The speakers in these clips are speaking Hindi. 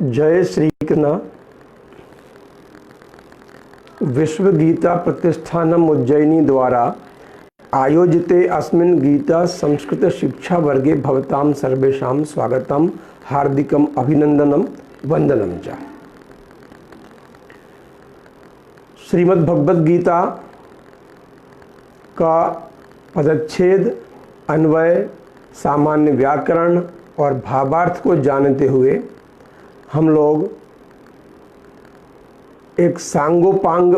जय श्री कृष्ण। विश्व गीता प्रतिष्ठानम उज्जैनी द्वारा आयोजिते अस्मिन् गीता संस्कृत शिक्षा वर्गे भवतां सर्वेषां स्वागतम हार्दिकम अभिनंदनम वंदनम च। श्रीमद् भगवद गीता का पदच्छेद, अन्वय, सामान्य व्याकरण और भावार्थ को जानते हुए हम लोग एक सांगोपांग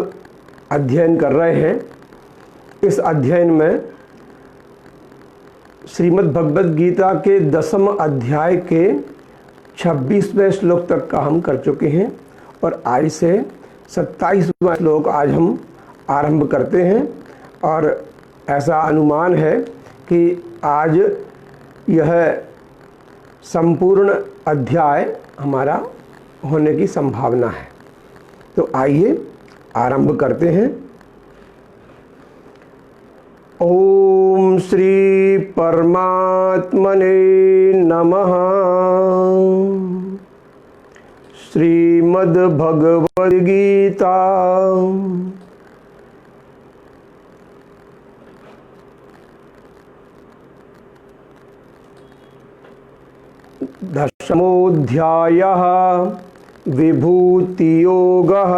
अध्ययन कर रहे हैं। इस अध्ययन में श्रीमद् भगवद गीता के 10वें अध्याय के 26वें श्लोक तक का हम कर चुके हैं और आज से 27वां श्लोक आज हम आरंभ करते हैं। और ऐसा अनुमान है कि आज यह संपूर्ण अध्याय हमारा होने की संभावना है। तो आइए आरंभ करते हैं। ओम श्री परमात्मने नमः। श्रीमद् भगवद गीता दशमोऽध्यायः विभूतियोगः।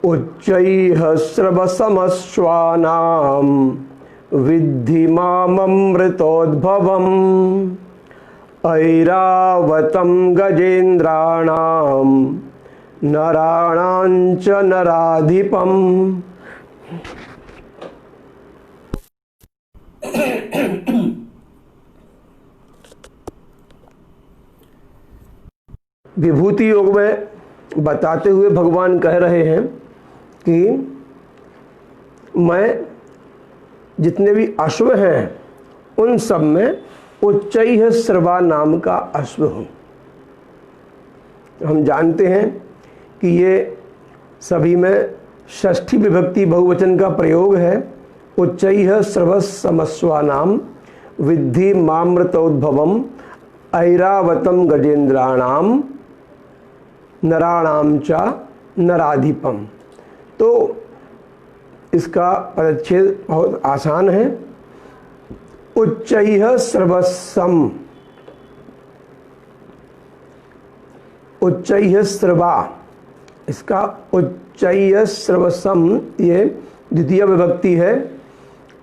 उच्चैः श्रवसमश्वानां विद्धि माममृतोद्भवम् ऐरावतं गजेन्द्राणां नराणां च नराधिपम्। विभूति योग में बताते हुए भगवान कह रहे हैं कि मैं जितने भी अश्व हैं उन सब में उच्चैः श्रवा नाम का अश्व हूँ। हम जानते हैं कि ये सभी में षष्ठी विभक्ति बहुवचन का प्रयोग है। उच्चैः श्रवसमश्वानां विद्धि मामृतोद्भवम् ऐरावतं गजेन्द्राणां नराणां च नराधिपम्। तो इसका पदच्छेद बहुत आसान है। उच्चैः श्रवसम, उच्चैः श्रवा, इसका उच्चैः श्रवसम ये द्वितीय विभक्ति है।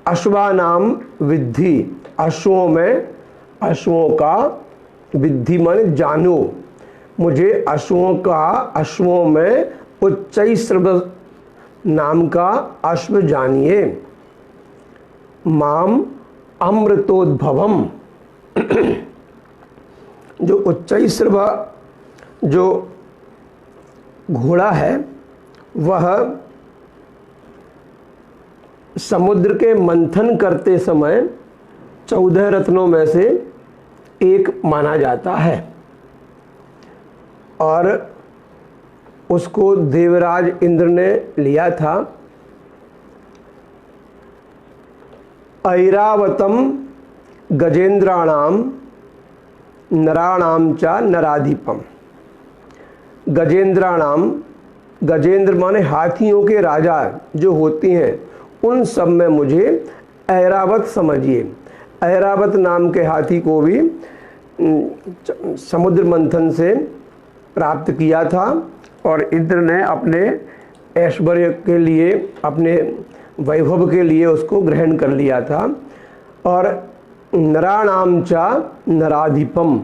अश्वानाम विद्धि, अश्वों में, अश्वों का, विद्धि माने जानो, मुझे अश्वों में उच्चैः श्रव नाम का अश्व जानिए। माम अमृतोद्भवम, जो उच्चैः श्रव जो घोड़ा है वह समुद्र के मंथन करते समय 14 रत्नों में से एक माना जाता है और उसको देवराज इंद्र ने लिया था। ऐरावतम गजेन्द्राणाम नराणाम च नराधिपम। गजेन्द्राणाम, गजेंद्र माने हाथियों के राजा जो होती हैं, उन सब में मुझे ऐरावत समझिए। ऐरावत नाम के हाथी को भी समुद्र मंथन से प्राप्त किया था और इंद्र ने अपने ऐश्वर्य के लिए, अपने वैभव के लिए उसको ग्रहण कर लिया था। और नराणाम च नराधिपम,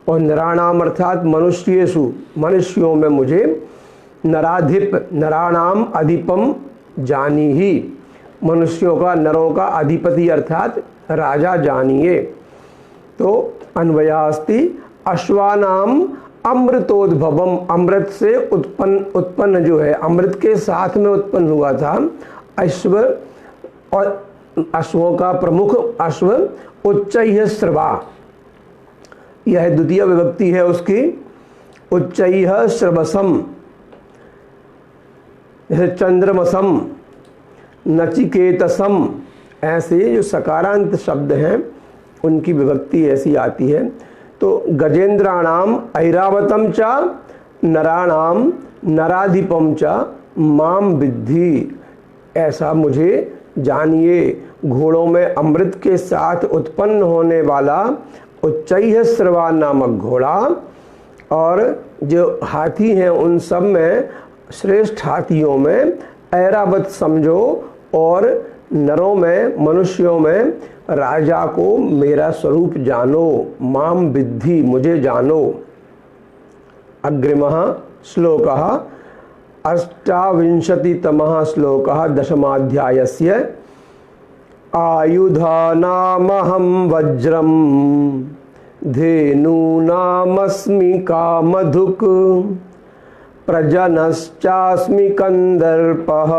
और नराणाम अर्थात मनुष्येषु, मनुष्यों में मुझे नराधिप, नराणाम अधिपम जानी ही, मनुष्यों का, नरों का अधिपति अर्थात राजा जानिए। तो अन्वयास्ति अश्वानाम अमृतोद्भवम, अमृत से उत्पन्न जो है, अमृत के साथ में उत्पन्न हुआ था अश्व। और अश्वों का प्रमुख अश्व उच्चैः श्रवा, यह द्वितीय विभक्ति है उसकी। उच्चैः श्रवसम, जैसे चंद्रमसम, नचिकेतसम, ऐसे जो सकारांत शब्द हैं उनकी विभक्ति ऐसी आती है। तो गजेंद्राणाम ऐरावतम च नराणाम नराधिपम च माम विद्धि, ऐसा मुझे जानिए। घोड़ों में अमृत के साथ उत्पन्न होने वाला उच्चैः श्रवा नामक घोड़ा, और जो हाथी हैं उन सब में श्रेष्ठ हाथियों में ऐरावत समझो, और नरों में मनुष्यों में राजा को मेरा स्वरूप जानो। माम विद्धि, मुझे जानो। अग्रिमः श्लोकः 28तमः श्लोकः दशमाध्यायस्य। आयुधानामहं वज्रं धेनूनामस्मि कामधुक् प्रजनश्चास्मि कंदर्पः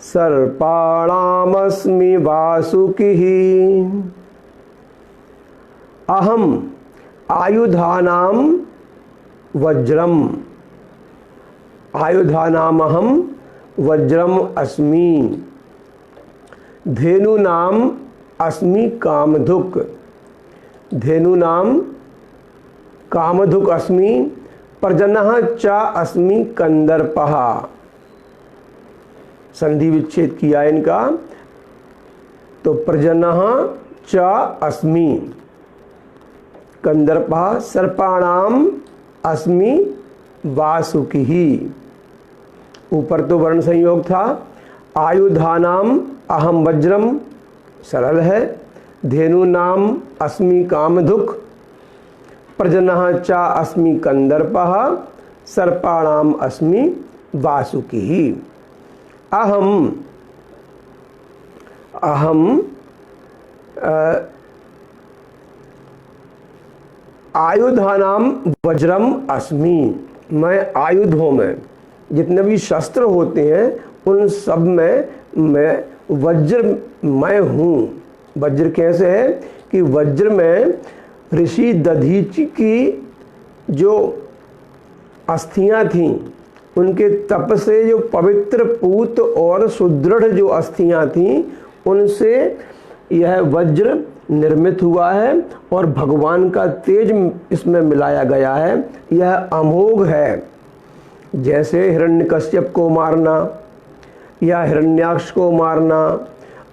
सर्पाणामस्मि वासुकिः। अहम आयुधानां वज्रम, आयुधानामहं वज्रम अस्मि, धेनूनाम अस्मि कामधुक्, धेनूनाम कामधुक् अस्मि, प्रजनः च अस्मि कंदर्पः। संधि विच्छेद किया इनका, तो प्रजनः च अस्मि कंदर्पः सर्पाणाम अस्मि वासुकिः। ऊपर तो वर्ण संयोग था। आयुधानाम अहम वज्रम सरल है, धेनूनाम अस्मि कामधुक्, प्रजनः च अस्मि कंदर्पः, सर्पाणाम अस्मि वासुकिः। अहम आयुधानाम वज्रम अस्मि, मैं आयुधों में जितने भी शस्त्र होते हैं उन सब में मैं वज्र मैं हूँ। वज्र कैसे है कि वज्र में ऋषि दधीचि की जो अस्थियां थीं, उनके तप से जो पवित्र पूत और सुदृढ़ जो अस्थियां थीं, उनसे यह वज्र निर्मित हुआ है और भगवान का तेज इसमें मिलाया गया है। यह अमोघ है। जैसे हिरण्यकश्यप को मारना या हिरण्याक्ष को मारना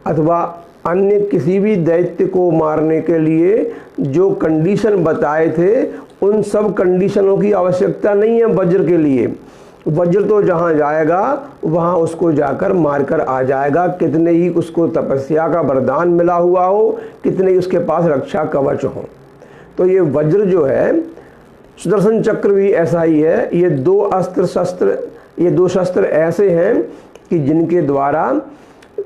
अथवा अन्य किसी भी दैत्य को मारने के लिए जो कंडीशन बताए थे, उन सब कंडीशनों की आवश्यकता नहीं है वज्र के लिए। वज्र तो जहाँ जाएगा वहाँ उसको जाकर मारकर आ जाएगा, कितने ही उसको तपस्या का वरदान मिला हुआ हो, कितने ही उसके पास रक्षा कवच हो। तो ये वज्र जो है, सुदर्शन चक्र भी ऐसा ही है। ये दो शस्त्र ऐसे हैं कि जिनके द्वारा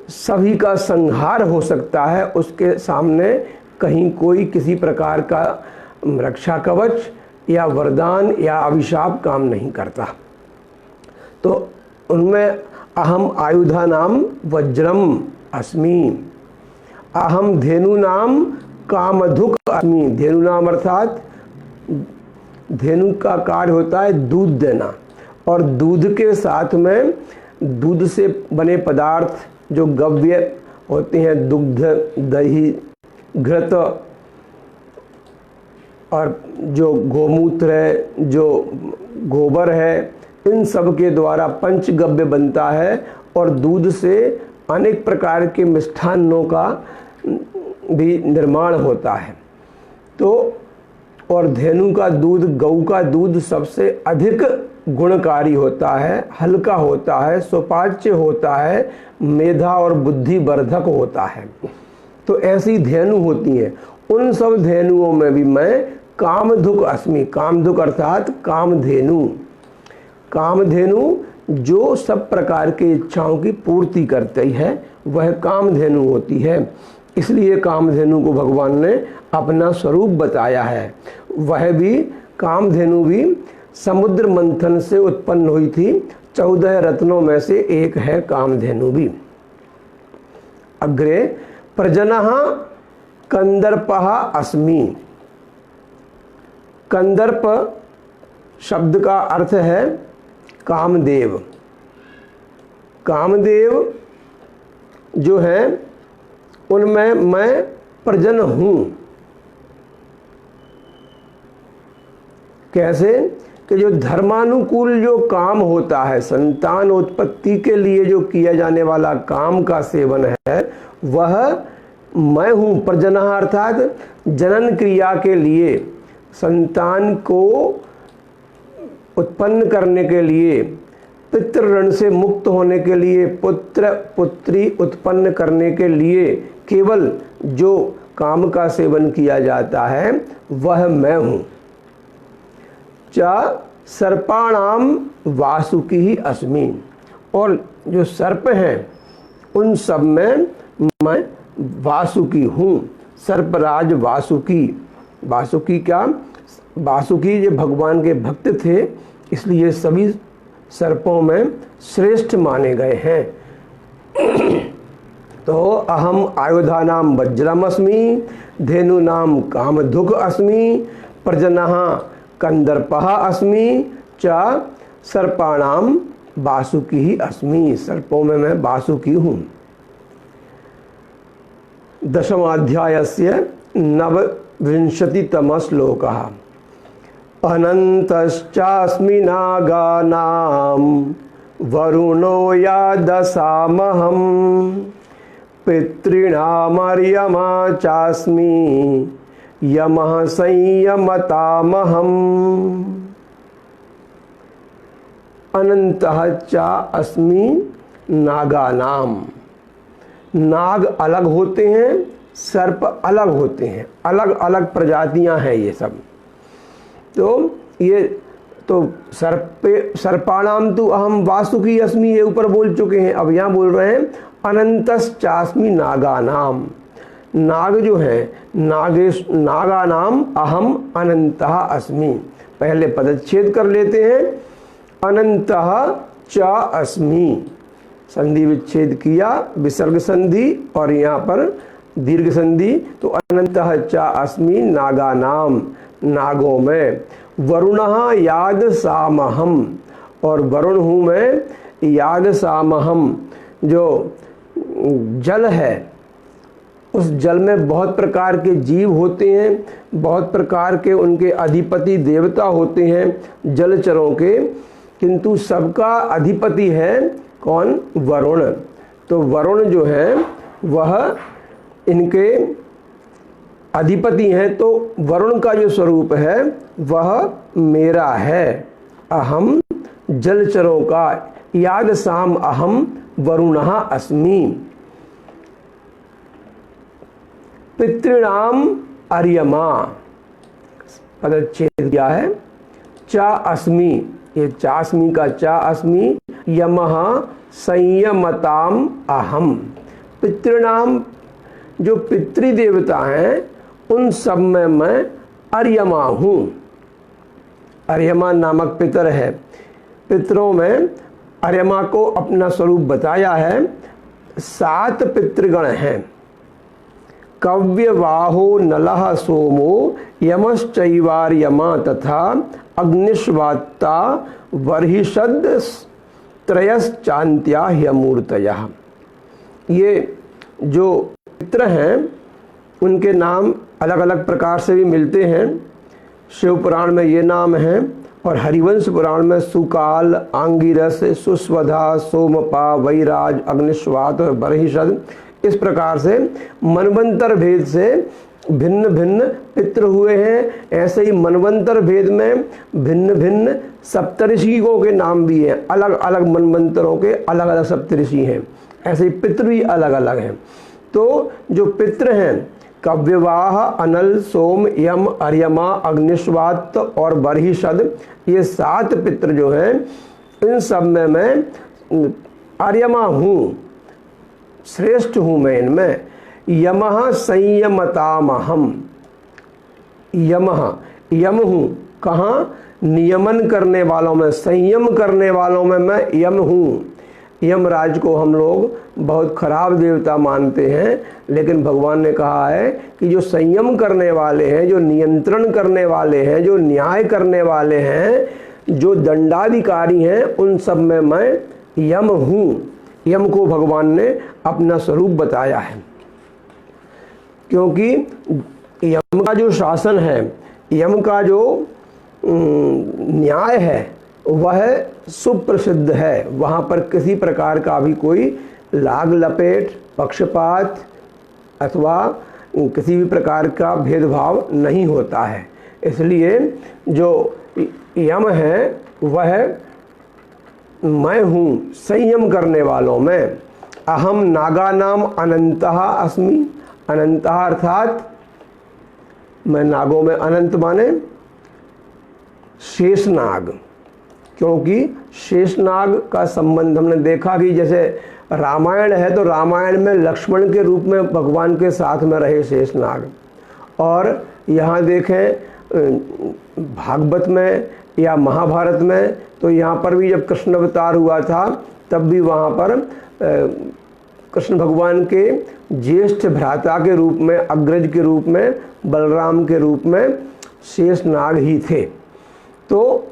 सभी का संहार हो सकता है। उसके सामने कहीं कोई किसी प्रकार का रक्षा कवच या वरदान या अभिशाप काम नहीं करता। तो उनमें अहम आयुधानाम वज्रम अस्मि, अहम धेनूनाम कामधुक् अस्मि। धेनुनाम अर्थात धेनु का कार्य होता है दूध देना, और दूध के साथ में दूध से बने पदार्थ जो गव्य होते हैं, दुग्ध, दही, घृत, और जो गोमूत्र है, जो गोबर है, इन सब के द्वारा पंचगव्य बनता है। और दूध से अनेक प्रकार के मिष्ठान्नों का भी निर्माण होता है। तो और धेनु का दूध, गऊ का दूध सबसे अधिक गुणकारी होता है, हल्का होता है, सुपाच्य होता है, मेधा और बुद्धि वर्धक होता है। तो ऐसी धेनु होती हैं। उन सब धेनुओं में भी मैं कामधुक् अस्मि। कामधुक् अर्थात कामधेनु। कामधेनु जो सब प्रकार की इच्छाओं की पूर्ति करती है, वह कामधेनु होती है। इसलिए कामधेनु को भगवान ने अपना स्वरूप बताया है। वह भी कामधेनु भी समुद्र मंथन से उत्पन्न हुई थी। 14 रत्नों में से एक है कामधेनु भी। अग्रे प्रजनः कंदर्पः अस्मि। कंदर्प शब्द का अर्थ है कामदेव। कामदेव जो है उनमें मैं प्रजन हूँ। कैसे कि जो धर्मानुकूल जो काम होता है, संतान उत्पत्ति के लिए जो किया जाने वाला काम का सेवन है, वह मैं हूँ। प्रजनः अर्थात जनन क्रिया के लिए, संतान को उत्पन्न करने के लिए, पितृ ऋण से मुक्त होने के लिए, पुत्र पुत्री उत्पन्न करने के लिए केवल जो काम का सेवन किया जाता है वह मैं हूँ। च सर्पाणाम वासुकी ही अस्मि। और जो सर्प हैं उन सब में मैं वासुकी हूँ। सर्पराज वासुकी। वासुकी क्या? वासुकी जो भगवान के भक्त थे, इसलिए सभी सर्पों में श्रेष्ठ माने गए हैं। तो अहम आयुधानाम वज्रम अस्मि, धेनुनाम कामधुक अस्मि, प्रजनः कंदर्पः अस्मि, च सर्पाणाम वासुकी ही अस्मि। सर्पों में मैं वासुकी हूँ। दशमाध्यायस्य 29तमः श्लोकः। अनन्तश्चास्मि नागानां वरुणो यादसामहं, पितॄणामर्यमा चास्मि यमः संयमतामहम्। अनन्तः च अस्मि नागानाम। नाग अलग होते हैं, सर्प अलग होते हैं, अलग अलग प्रजातियां हैं ये सब। तो सर्पाणाम तो अहम वासुकी अस्मि, ये ऊपर बोल चुके हैं। अब यहाँ बोल रहे हैं अनंतश्चास्मि नागानाम। नाग जो है, नागानाम अहम अनंतः अस्मि। पहले पदच्छेद कर लेते हैं। अनंतः च अस्मि, संधि विच्छेद किया, विसर्ग संधि और यहाँ पर दीर्घ संधि। तो अनंतः च अस्मि नागानाम, नागों में। वरुणः याद सामहम, और वरुण हूँ मैं। याद सामहम, जो जल है, उस जल में बहुत प्रकार के जीव होते हैं, बहुत प्रकार के उनके अधिपति देवता होते हैं जलचरों के, किंतु सबका अधिपति है कौन? वरुण। तो वरुण जो है वह इनके अधिपति हैं। तो वरुण का जो स्वरूप है वह मेरा है। अहम जलचरों का, याद साम अहम वरुणः अस्मि। पितॄणाम अर्यमा, पदच्छेद किया है। चा अस्मि, ये चास्मि का चा अस्मि। यमः संयमताम अहम। पितॄणाम, जो पितृदेवता हैं उन सब में मैं अर्यमा हूँ। अर्यमा नामक पितर है। पितरों में अर्यमा को अपना स्वरूप बताया है। 7 पितृगण हैं। कव्यवाहो नलः सोमो यमश्चैवार्यमा तथा अग्निश्वात्ता वर्हिषद त्रयश्चान्त्या ह्यमूर्तयः। ये जो पित्र हैं उनके नाम अलग अलग प्रकार से भी मिलते हैं। शिव पुराण में ये नाम है और हरिवंश पुराण में सुकाल, आंगिरस, सुस्वधा, सोमपा, वैराज, अग्निश्वात और बर्हिषद, इस प्रकार से मनवंतर भेद से भिन्न भिन्न पितृ हुए हैं। ऐसे ही मनवंतर भेद में भिन्न भिन्न सप्तऋषियों के नाम भी हैं। अलग अलग मनवंतरों के अलग अलग सप्तऋषि हैं। ऐसे ही पितृ भी अलग अलग हैं। तो जो पितृ हैं, कव्यवाह, अनल, सोम, यम, अर्यमा, अग्निश्वात और बर्हिषद, ये 7 पितृ जो हैं, इन सब में मैं अर्यमा हूँ, श्रेष्ठ हूँ मैं इनमें। यमः संयमतामहम। यमः, यम हूँ, कहाँ? नियमन करने वालों में, संयम करने वालों में मैं यम हूँ। यमराज को हम लोग बहुत खराब देवता मानते हैं, लेकिन भगवान ने कहा है कि जो संयम करने वाले हैं, जो नियंत्रण करने वाले हैं, जो न्याय करने वाले हैं, जो दंडाधिकारी हैं, उन सब में मैं यम हूँ। यम को भगवान ने अपना स्वरूप बताया है, क्योंकि यम का जो शासन है, यम का जो न्याय है, वह सुप्रसिद्ध है। वहाँ पर किसी प्रकार का भी कोई लाग लपेट, पक्षपात अथवा किसी भी प्रकार का भेदभाव नहीं होता है। इसलिए जो यम है वह मैं हूँ संयम करने वालों में। अहम नागानाम अनंतः अस्मि। अनंतः अर्थात मैं नागों में अनंत माने शेषनाग, क्योंकि शेषनाग का संबंध हमने देखा कि जैसे रामायण है तो रामायण में लक्ष्मण के रूप में भगवान के साथ में रहे शेषनाग, और यहाँ देखें भागवत में या महाभारत में तो यहाँ पर भी जब कृष्ण अवतार हुआ था तब भी वहाँ पर कृष्ण भगवान के ज्येष्ठ भ्राता के रूप में, अग्रज के रूप में, बलराम के रूप में शेषनाग ही थे। तो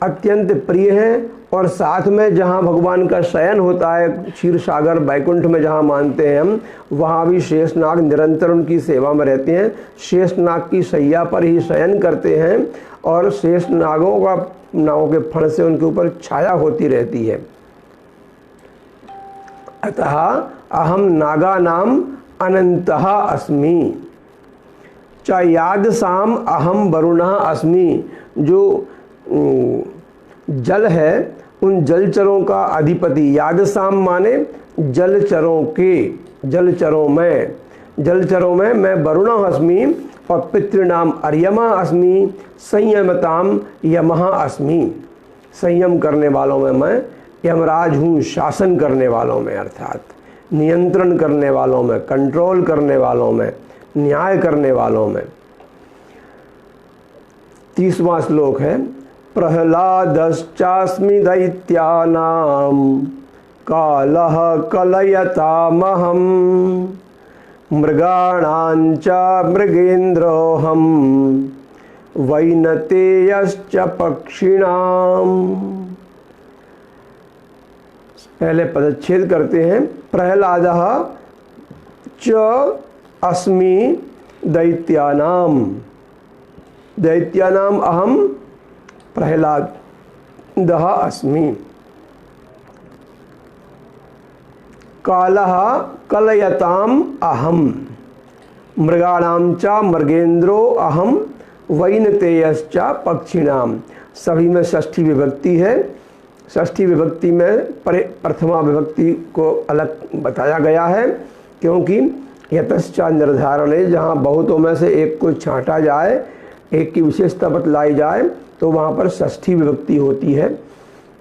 अत्यंत प्रिय है, और साथ में जहाँ भगवान का शयन होता है क्षीर सागर वैकुंठ में जहाँ मानते हैं हम, वहाँ भी शेषनाग निरंतर उनकी सेवा में रहते हैं। शेषनाग की शैया पर ही शयन करते हैं और शेषनागों का नागों के फण से उनके ऊपर छाया होती रहती है। अतः अहम नागानाम अनंतः अस्मि च यादसाम अहम वरुणः अस्मि। जो जल है उन जलचरों का अधिपति, यादसाम माने जलचरों के, जलचरों में मैं वरुणः अस्मि, और पितृनाम अर्यमा अस्मि, संयमताम यमः अस्मि। संयम करने वालों में मैं यमराज हूँ, शासन करने वालों में अर्थात नियंत्रण करने वालों में, कंट्रोल करने वालों में, न्याय करने वालों में। 30वां श्लोक है, प्रह्लादश्चास्मि दैत्यानां कालः कलयतामहं मृगाणां च मृगेन्द्रोऽहं वैनतेयश्च पक्षिणाम्। पहले पदच्छेद करते हैं। प्रह्लादः च अस्मि दैत्यानां, दैत्यानाम अहम प्रह्लादः अस्मि। कालः कलयताम अहम मृगाणाम च मृगेन्द्रो अहम वैनतेयश्च पक्षिणाम। सभी में षष्ठी विभक्ति है। षष्ठी विभक्ति में प्रथमा विभक्ति को अलग बताया गया है, क्योंकि यतश्च निर्धारणे, जहाँ बहुतों में से एक को छांटा जाए, एक की विशेषता बतलाई जाए, तो वहाँ पर षष्ठी विभक्ति होती है।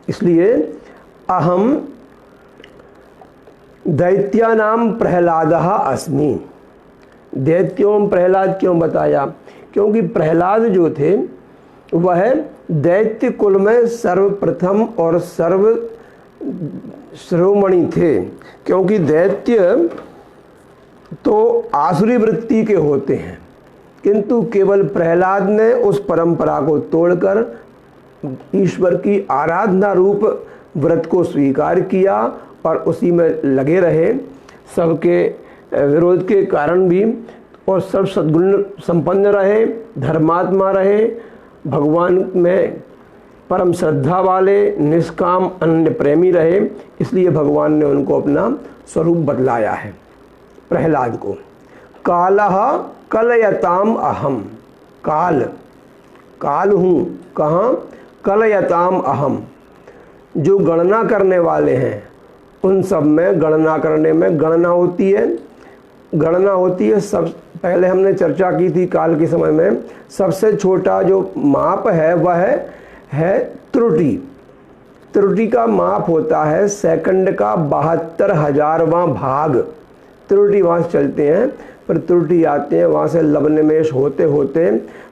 इसलिए अहम दैत्यानाम प्रह्लादः अस्मि। दैत्यों प्रह्लाद क्यों बताया? क्योंकि प्रह्लाद जो थे वह दैत्य कुल में सर्वप्रथम और सर्व शिरोमणि थे। क्योंकि दैत्य तो आसुरी वृत्ति के होते हैं, किंतु केवल प्रह्लाद ने उस परंपरा को तोड़कर ईश्वर की आराधना रूप व्रत को स्वीकार किया और उसी में लगे रहे, सबके विरोध के कारण भी, और सब सद्गुण संपन्न रहे, धर्मात्मा रहे, भगवान में परम श्रद्धा वाले, निष्काम अनन्य प्रेमी रहे। इसलिए भगवान ने उनको अपना स्वरूप बदलाया है प्रह्लाद को। कालः कलयताम अहम, काल हूँ, कहाँ? कलयताम अहम। जो गणना करने वाले हैं उन सब में गणना करने में गणना होती है। सब पहले हमने चर्चा की थी काल के समय में, सबसे छोटा जो माप है वह है त्रुटि। त्रुटि का माप होता है सेकंड का 72,000वां भाग। त्रुटि वहाँ से चलते हैं, फिर त्रुटि आते हैं, वहाँ से लवनिमेष होते होते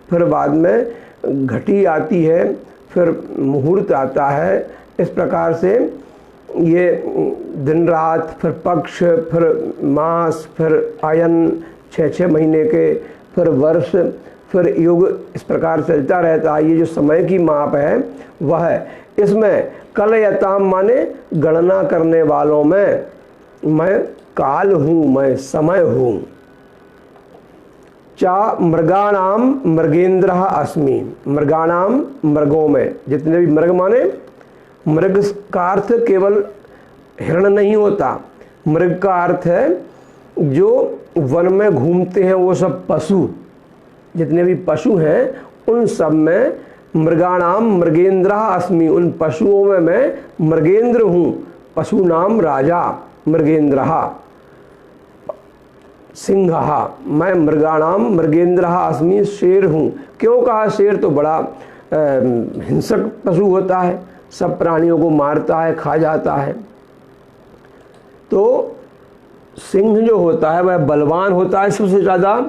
फिर बाद में घटी आती है, फिर मुहूर्त आता है। इस प्रकार से ये दिन रात, फिर पक्ष, फिर मास, फिर आयन 6-6 महीने के, फिर वर्ष, फिर युग, इस प्रकार चलता रहता है। ये जो समय की माप है वह है। इसमें कलयताम माने गणना करने वालों में मैं काल हूँ, मैं समय हूँ। चा मृगाणाम मृगेंद्र अस्मि, मृगाणाम मृगों में, जितने भी मृग माने, मृग का अर्थ केवल हिरण नहीं होता, मृग का अर्थ है जो वन में घूमते हैं वो सब पशु, जितने भी पशु हैं उन सब में मृगाणाम मृगेंद्र अस्मि, उन पशुओं में मैं मृगेंद्र हूँ, पशु नाम राजा मृगेंद्र, सिंह, मैं मृगाणाम मृगेंद्र अस्मि, शेर हूँ। क्यों कहा शेर? तो बड़ा हिंसक पशु होता है, सब प्राणियों को मारता है, खा जाता है। तो सिंह जो होता है वह बलवान होता है, सबसे ज़्यादा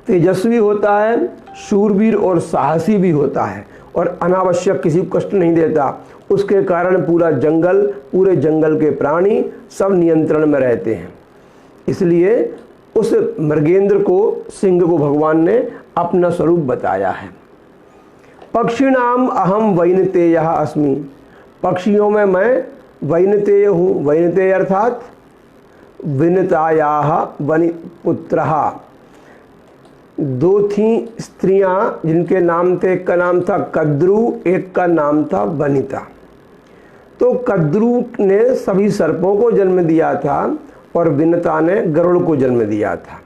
तेजस्वी होता है, शूरवीर और साहसी भी होता है, और अनावश्यक किसी को कष्ट नहीं देता। उसके कारण पूरे जंगल के प्राणी सब नियंत्रण में रहते हैं। इसलिए उस मृगेंद्र को, सिंह को भगवान ने अपना स्वरूप बताया है। पक्षिणाम अहम वैनतेय अस्मि, पक्षियों में मैं वैनतेय हूँ। वैनतेय अर्थात विनतायाः वनि पुत्रः, 2 थीं स्त्रियां जिनके नाम थे, एक का नाम था कद्रु, एक का नाम था वनिता। तो कद्रु ने सभी सर्पों को जन्म दिया था और विनता ने गरुड़ को जन्म दिया था।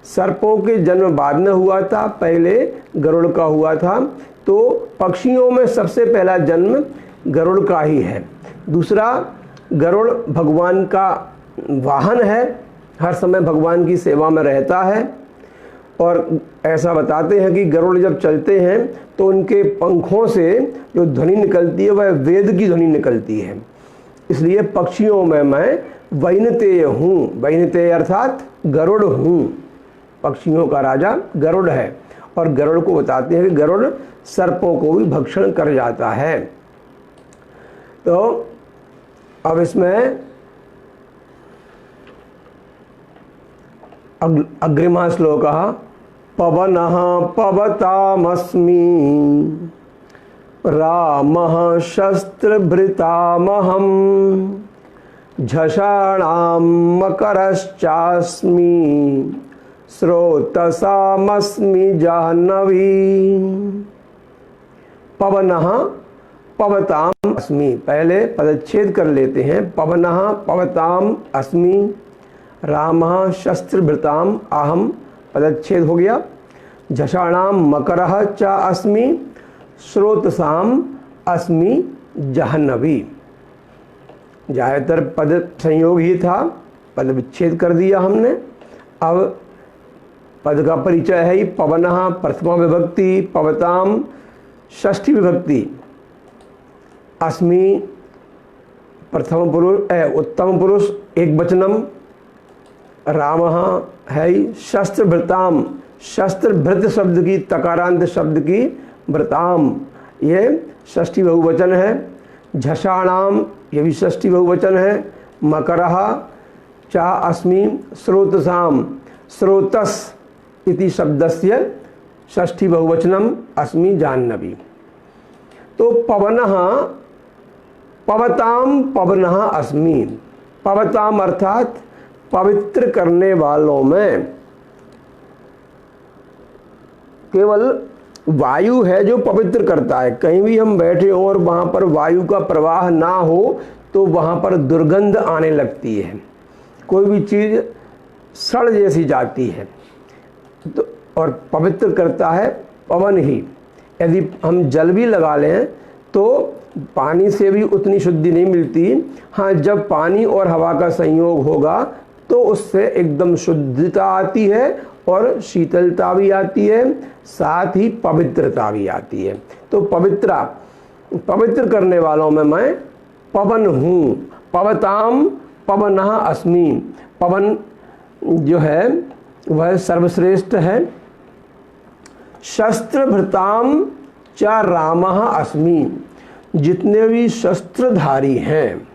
सर्पों के जन्म बाद में हुआ था, पहले गरुड़ का हुआ था। तो पक्षियों में सबसे पहला जन्म गरुड़ का ही है। दूसरा, गरुड़ भगवान का वाहन है, हर समय भगवान की सेवा में रहता है। और ऐसा बताते हैं कि गरुड़ जब चलते हैं तो उनके पंखों से जो ध्वनि निकलती है वह वेद की ध्वनि निकलती है। इसलिए पक्षियों में मैं वैनतेय हूँ। वैनतेय अर्थात गरुड़ हूँ, पक्षियों का राजा गरुड़ है। और गरुड़ को बताते हैं कि गरुड़ सर्पों को भी भक्षण कर जाता है। तो अब इसमें अग्रिमः श्लोकः पवनः पवतामस्मि रामः शस्त्रभृतामहं झषाणां मकरश्चास्मि स्रोतसामस्मि जाह्नवी। पवनः पवताम अस्मि, पहले पदच्छेद कर लेते हैं। पवनः पवताम अस्मि, रामः शस्त्रभृताम अहम, पदच्छेद हो गया। झषाणाम मकरः च अस्मि स्रोतसाम अस्मि जाह्नवी। ज़्यादातर पद संयोग ही था, पद विच्छेद कर दिया हमने। अब पद का परिचय है ही पवनः प्रथमा विभक्ति, पवताम षष्ठी विभक्ति, अस्मि प्रथम पुरुष उत्तम पुरुष एक वचनम, रामः है ही शस्त्रभृताम, शस्त्रभृत शब्द की, तकारांत शब्द की भृताम, ये षष्ठी बहुवचन है। झषाणाम, ये भी षष्ठी बहुवचन है। मकरः चा अस्मि स्रोतसाम, स्रोतस इति शब्दस्य षष्ठी बहुवचनम अस्मि जाह्नवी। तो पवनः पवताम पवनः अस्मि, पवताम अर्थात पवित्र करने वालों में। केवल वायु है जो पवित्र करता है। कहीं भी हम बैठे हो और वहाँ पर वायु का प्रवाह ना हो तो वहाँ पर दुर्गंध आने लगती है, कोई भी चीज़ सड़ जैसी जाती है। तो और पवित्र करता है पवन ही। यदि हम जल भी लगा लें तो पानी से भी उतनी शुद्धि नहीं मिलती। हाँ, जब पानी और हवा का संयोग होगा तो उससे एकदम शुद्धता आती है और शीतलता भी आती है, साथ ही पवित्रता भी आती है। तो पवित्र करने वालों में मैं पवन हूँ। पवताम पवनः अस्मि, पवन जो है वह सर्वश्रेष्ठ है। शस्त्रभृताम च रामः अस्मि, जितने भी शस्त्रधारी हैं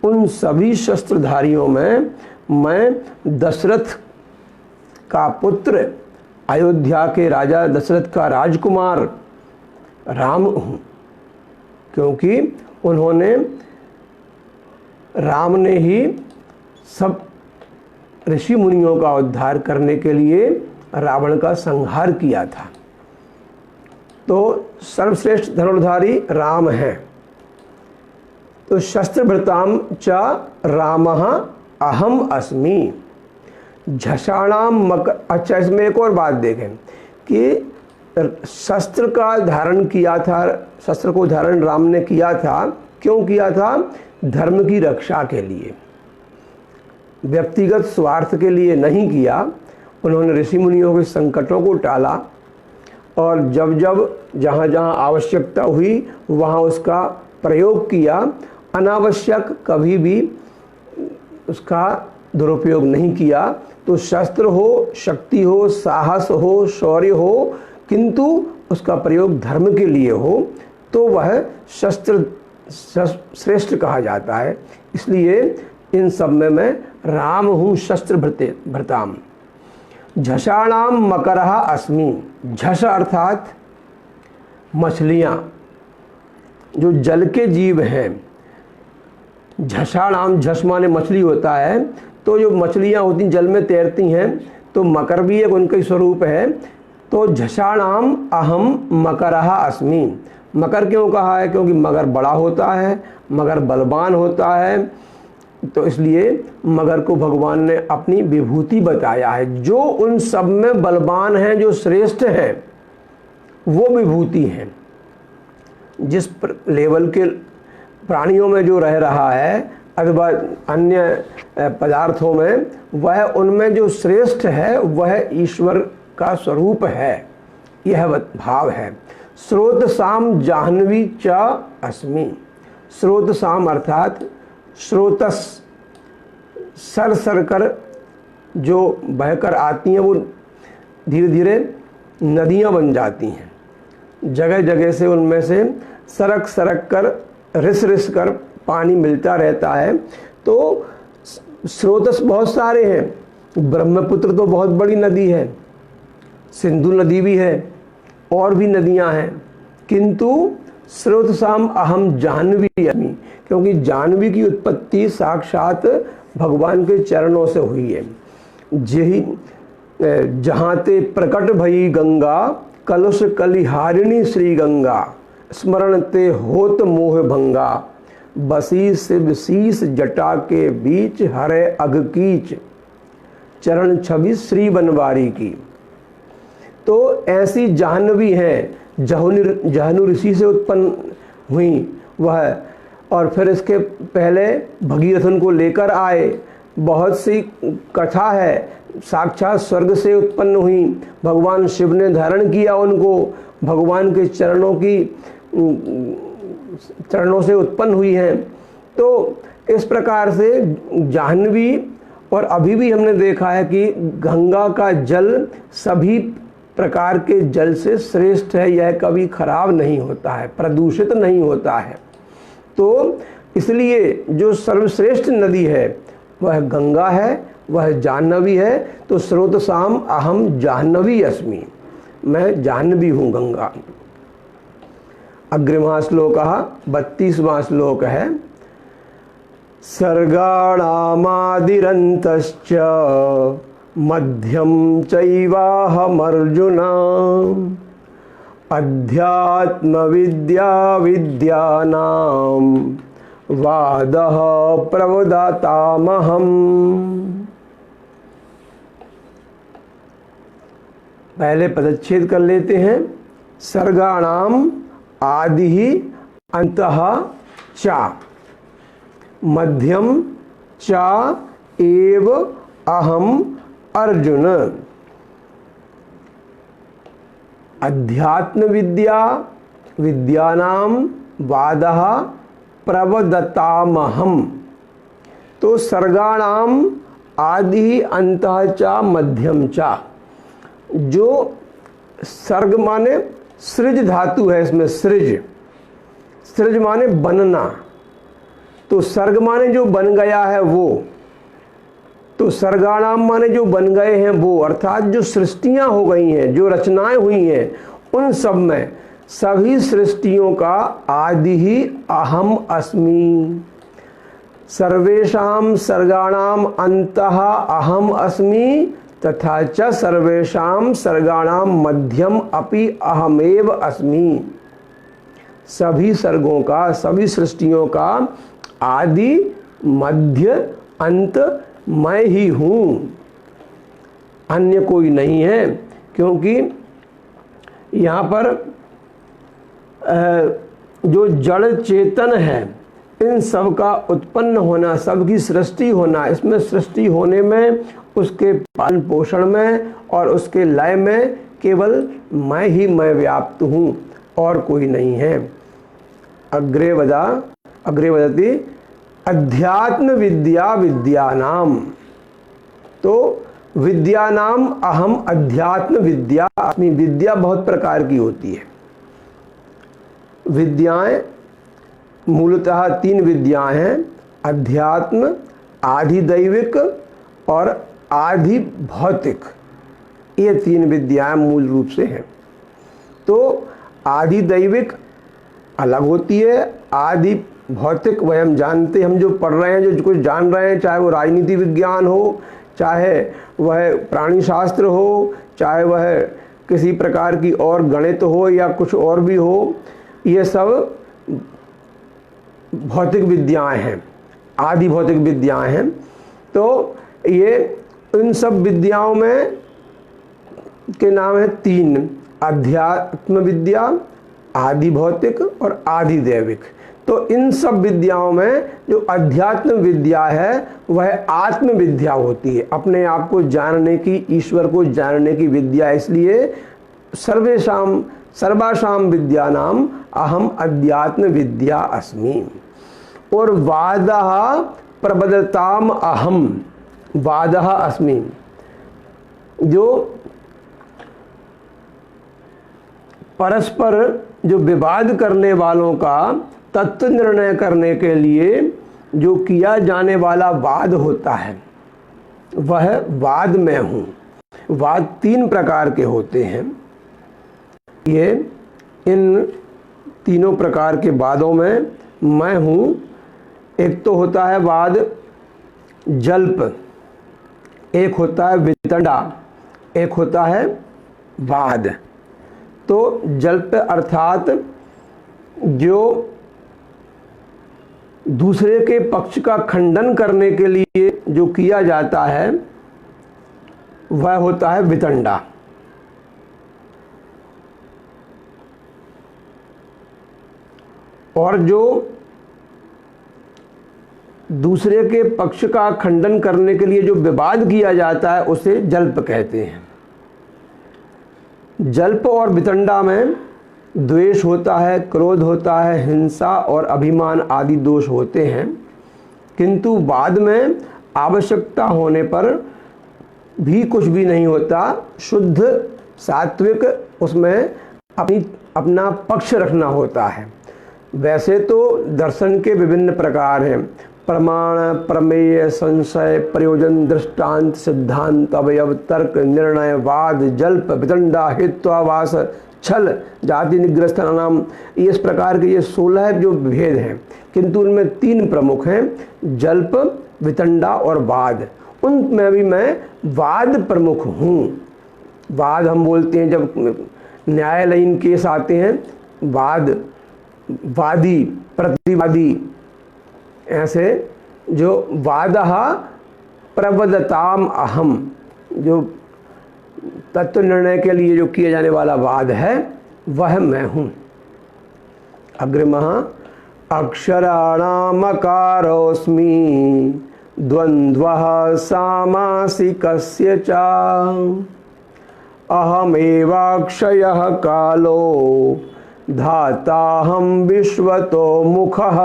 उन सभी शस्त्रधारियों में मैं दशरथ का पुत्र, अयोध्या के राजा दशरथ का राजकुमार राम हूँ, क्योंकि उन्होंने, राम ने ही सब ऋषि मुनियों का उद्धार करने के लिए रावण का संहार किया था। तो सर्वश्रेष्ठ धनुर्धारी राम हैं। तो शस्त्रभृताम च रामः अहम अस्मि झषाणाम मकर। अच्छा, इसमें एक और बात देखें कि शस्त्र का धारण किया था, शस्त्र को धारण राम ने किया था। क्यों किया था? धर्म की रक्षा के लिए, व्यक्तिगत स्वार्थ के लिए नहीं किया। उन्होंने ऋषि मुनियों के संकटों को टाला और जब जब जहाँ जहाँ आवश्यकता हुई वहाँ उसका प्रयोग किया। अनावश्यक कभी भी उसका दुरुपयोग नहीं किया। तो शस्त्र हो, शक्ति हो, साहस हो, शौर्य हो, किंतु उसका प्रयोग धर्म के लिए हो तो वह शस्त्र श्रेष्ठ कहा जाता है। इसलिए इन सब में मैं राम हूँ शस्त्र भृताम। झषाणाम मकरः अस्मि। झष अर्थात मछलियाँ, जो जल के जीव हैं। झषाणाम, झष माने मछली होता है। तो जो मछलियाँ होती जल में तैरती हैं, तो मकर भी एक उनका स्वरूप है। तो झषाणाम अहम मकरः अस्मि। मकर क्यों कहा है? क्योंकि मगर बड़ा होता है, मगर बलवान होता है। तो इसलिए मगर को भगवान ने अपनी विभूति बताया है। जो उन सब में बलवान हैं, जो श्रेष्ठ हैं, वो विभूति हैं। जिस लेवल के प्राणियों में जो रह रहा है अथवा अन्य पदार्थों में, वह उनमें जो श्रेष्ठ है वह ईश्वर का स्वरूप है। यह भाव है। स्रोत साम जाह्नवी च अस्मि। स्रोत साम अर्थात स्रोतस, सर सर कर जो बहकर आती हैं, वो धीरे धीरे नदियाँ बन जाती हैं। जगह जगह से उनमें से सरक सरक कर, रिस रिस कर पानी मिलता रहता है। तो स्रोतस बहुत सारे हैं। ब्रह्मपुत्र तो बहुत बड़ी नदी है, सिंधु नदी भी है, और भी नदियां हैं। किंतु स्रोत साम अहम जाह्नवी अस्मि, क्योंकि जाह्नवी की उत्पत्ति साक्षात भगवान के चरणों से हुई है। यही जहाँ ते प्रकट भई गंगा, कलुष कलिहारिणी श्री गंगा, स्मरण ते होत मोह भंगा, बसी शिव शीस जटा के बीच, हरे अघ कीच चरण छवि श्री बनवारी की। तो ऐसी जाह्नवी हैं, जाह्नू ऋषि से उत्पन्न हुई वह, और फिर इसके पहले भगीरथ उनको लेकर आए। बहुत सी कथा है, साक्षात स्वर्ग से उत्पन्न हुई, भगवान शिव ने धारण किया उनको, भगवान के चरणों से उत्पन्न हुई हैं। तो इस प्रकार से जाह्नवी, और अभी भी हमने देखा है कि गंगा का जल सभी प्रकार के जल से श्रेष्ठ है। यह कभी खराब नहीं होता है, प्रदूषित नहीं होता है। तो इसलिए जो सर्वश्रेष्ठ नदी है वह गंगा है, वह जाह्नवी है। तो स्रोत साम अहम जाह्नवी अस्मि, मैं जाह्नवी हूँ गंगा। अग्रिमः श्लोकः 32वां श्लोक है। सर्गाणामादिरन्तश्च मध्यम चैवाहमर्जुन, अध्यात्म विद्या विद्यानां वादः प्रवदतामहम्। पहले पदच्छेद कर लेते हैं। सर्गाणाम आदि अंतः चा, मध्यम चा एव अहम अर्जुन, अध्यात्म विद्या विद्यानाम वादः प्रवदतामहम्। तो सर्गाणाम आदि अंतः चा मध्यम चा, जो सर्ग माने सृज धातु है, इसमें सृज, सृज माने बनना। तो सर्ग माने जो बन गया है वो, तो सर्गाणाम माने जो बन गए हैं वो, अर्थात जो सृष्टियां हो गई हैं, जो रचनाएं हुई हैं, उन सब में सभी सृष्टियों का आदि ही अहम अस्मि। सर्वेषां सर्गाणाम अंतः अहम अस्मि तथा च सर्वेषां सर्गाणाम मध्यम अपि अहमेव अस्मि। सभी सर्गों का, सभी सृष्टियों का आदि मध्य अंत मैं ही हूँ, अन्य कोई नहीं है। क्योंकि यहाँ पर जो जड़ चेतन है, इन सब का उत्पन्न होना, सबकी सृष्टि होना, इसमें सृष्टि होने में, उसके पालन पोषण में और उसके लय में केवल मैं ही मैं व्याप्त हूँ, और कोई नहीं है। अग्रे वदति अध्यात्म विद्या विद्यानाम। तो विद्यानाम अहम अध्यात्म विद्या अस्मि। विद्या बहुत प्रकार की होती है। विद्याएं मूलतः 3 विद्याएं हैं, अध्यात्म, आधिदैविक और आधि भौतिक। ये 3 विद्याएं मूल रूप से हैं। तो आधिदैविक अलग होती है, आदि भौतिक वह हम जानते, हम जो पढ़ रहे हैं, जो कुछ जान रहे हैं, चाहे वो राजनीति विज्ञान हो, चाहे वह प्राणी शास्त्र हो, चाहे वह किसी प्रकार की और गणित हो या कुछ और भी हो, ये सब भौतिक विद्याएं हैं, आदि भौतिक विद्याएं हैं। तो ये इन सब विद्याओं में के नाम है 3, अध्यात्म विद्या, आदि भौतिक और आदि दैविक। तो इन सब विद्याओं में जो अध्यात्म विद्या है वह आत्म विद्या होती है, अपने आप को जानने की, ईश्वर को जानने की विद्या। इसलिए सर्वासाम विद्यानाम अहम अध्यात्म विद्या अस्मि। और वादः प्रबदताम अहम वादः अस्मि। जो परस्पर जो विवाद करने वालों का तत्व निर्णय करने के लिए जो किया जाने वाला वाद होता है, वह वाद में हूँ। वाद 3 प्रकार के होते हैं। ये इन तीनों प्रकार के वादों में मैं हूँ। एक तो होता है वाद जल्प, एक होता है वितंडा, एक होता है वाद। तो जल्प अर्थात जो दूसरे के पक्ष का खंडन करने के लिए जो किया जाता है वह होता है वितंडा। और जो दूसरे के पक्ष का खंडन करने के लिए जो विवाद किया जाता है उसे जल्प कहते हैं। जल्प और वितंडा में द्वेष होता है, क्रोध होता है, हिंसा और अभिमान आदि दोष होते हैं। किंतु वाद में आवश्यकता होने पर भी कुछ भी नहीं होता, शुद्ध सात्विक उसमें अपना पक्ष रखना होता है। वैसे तो दर्शन के विभिन्न प्रकार हैं, प्रमाण, प्रमेय, संशय, प्रयोजन, दृष्टांत, सिद्धांत, अवयव, तर्क, निर्णय, वाद, जल्प, वितंडा, हेत्वाभास, छल, जाति निग्रह नाम, इस प्रकार के ये 16 जो भेद हैं। किंतु उनमें 3 प्रमुख हैं, जल्प, वितंडा और वाद। उनमें भी मैं वाद प्रमुख हूँ। वाद हम बोलते हैं जब न्यायालयीन केस आते हैं, वाद, वादी, प्रतिवादी, ऐसे जो वादः प्रबदताम अहम, जो तत्व निर्णय के लिए जो किया जाने वाला वाद है वह मैं हूँ। अग्रिमः अक्षराणामकारोऽस्मि द्वन्द्वः सामासिकस्य च अहमेवाक्षयः कालो धाताहं विश्वतो मुखः।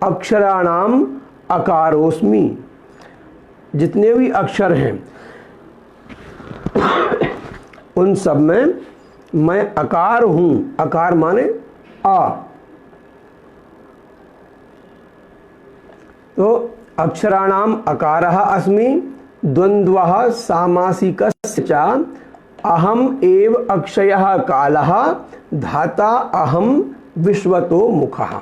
अक्षराणाम अकारोस्मि, जितने भी अक्षर हैं उन सब में मैं अकार हूँ। अकार माने आ। तो अक्षराणाम अकारः अस्मि द्वन्द्वः सामासिकस्य च अहम एव अक्षयः कालः धाता अहम विश्वतो मुखः।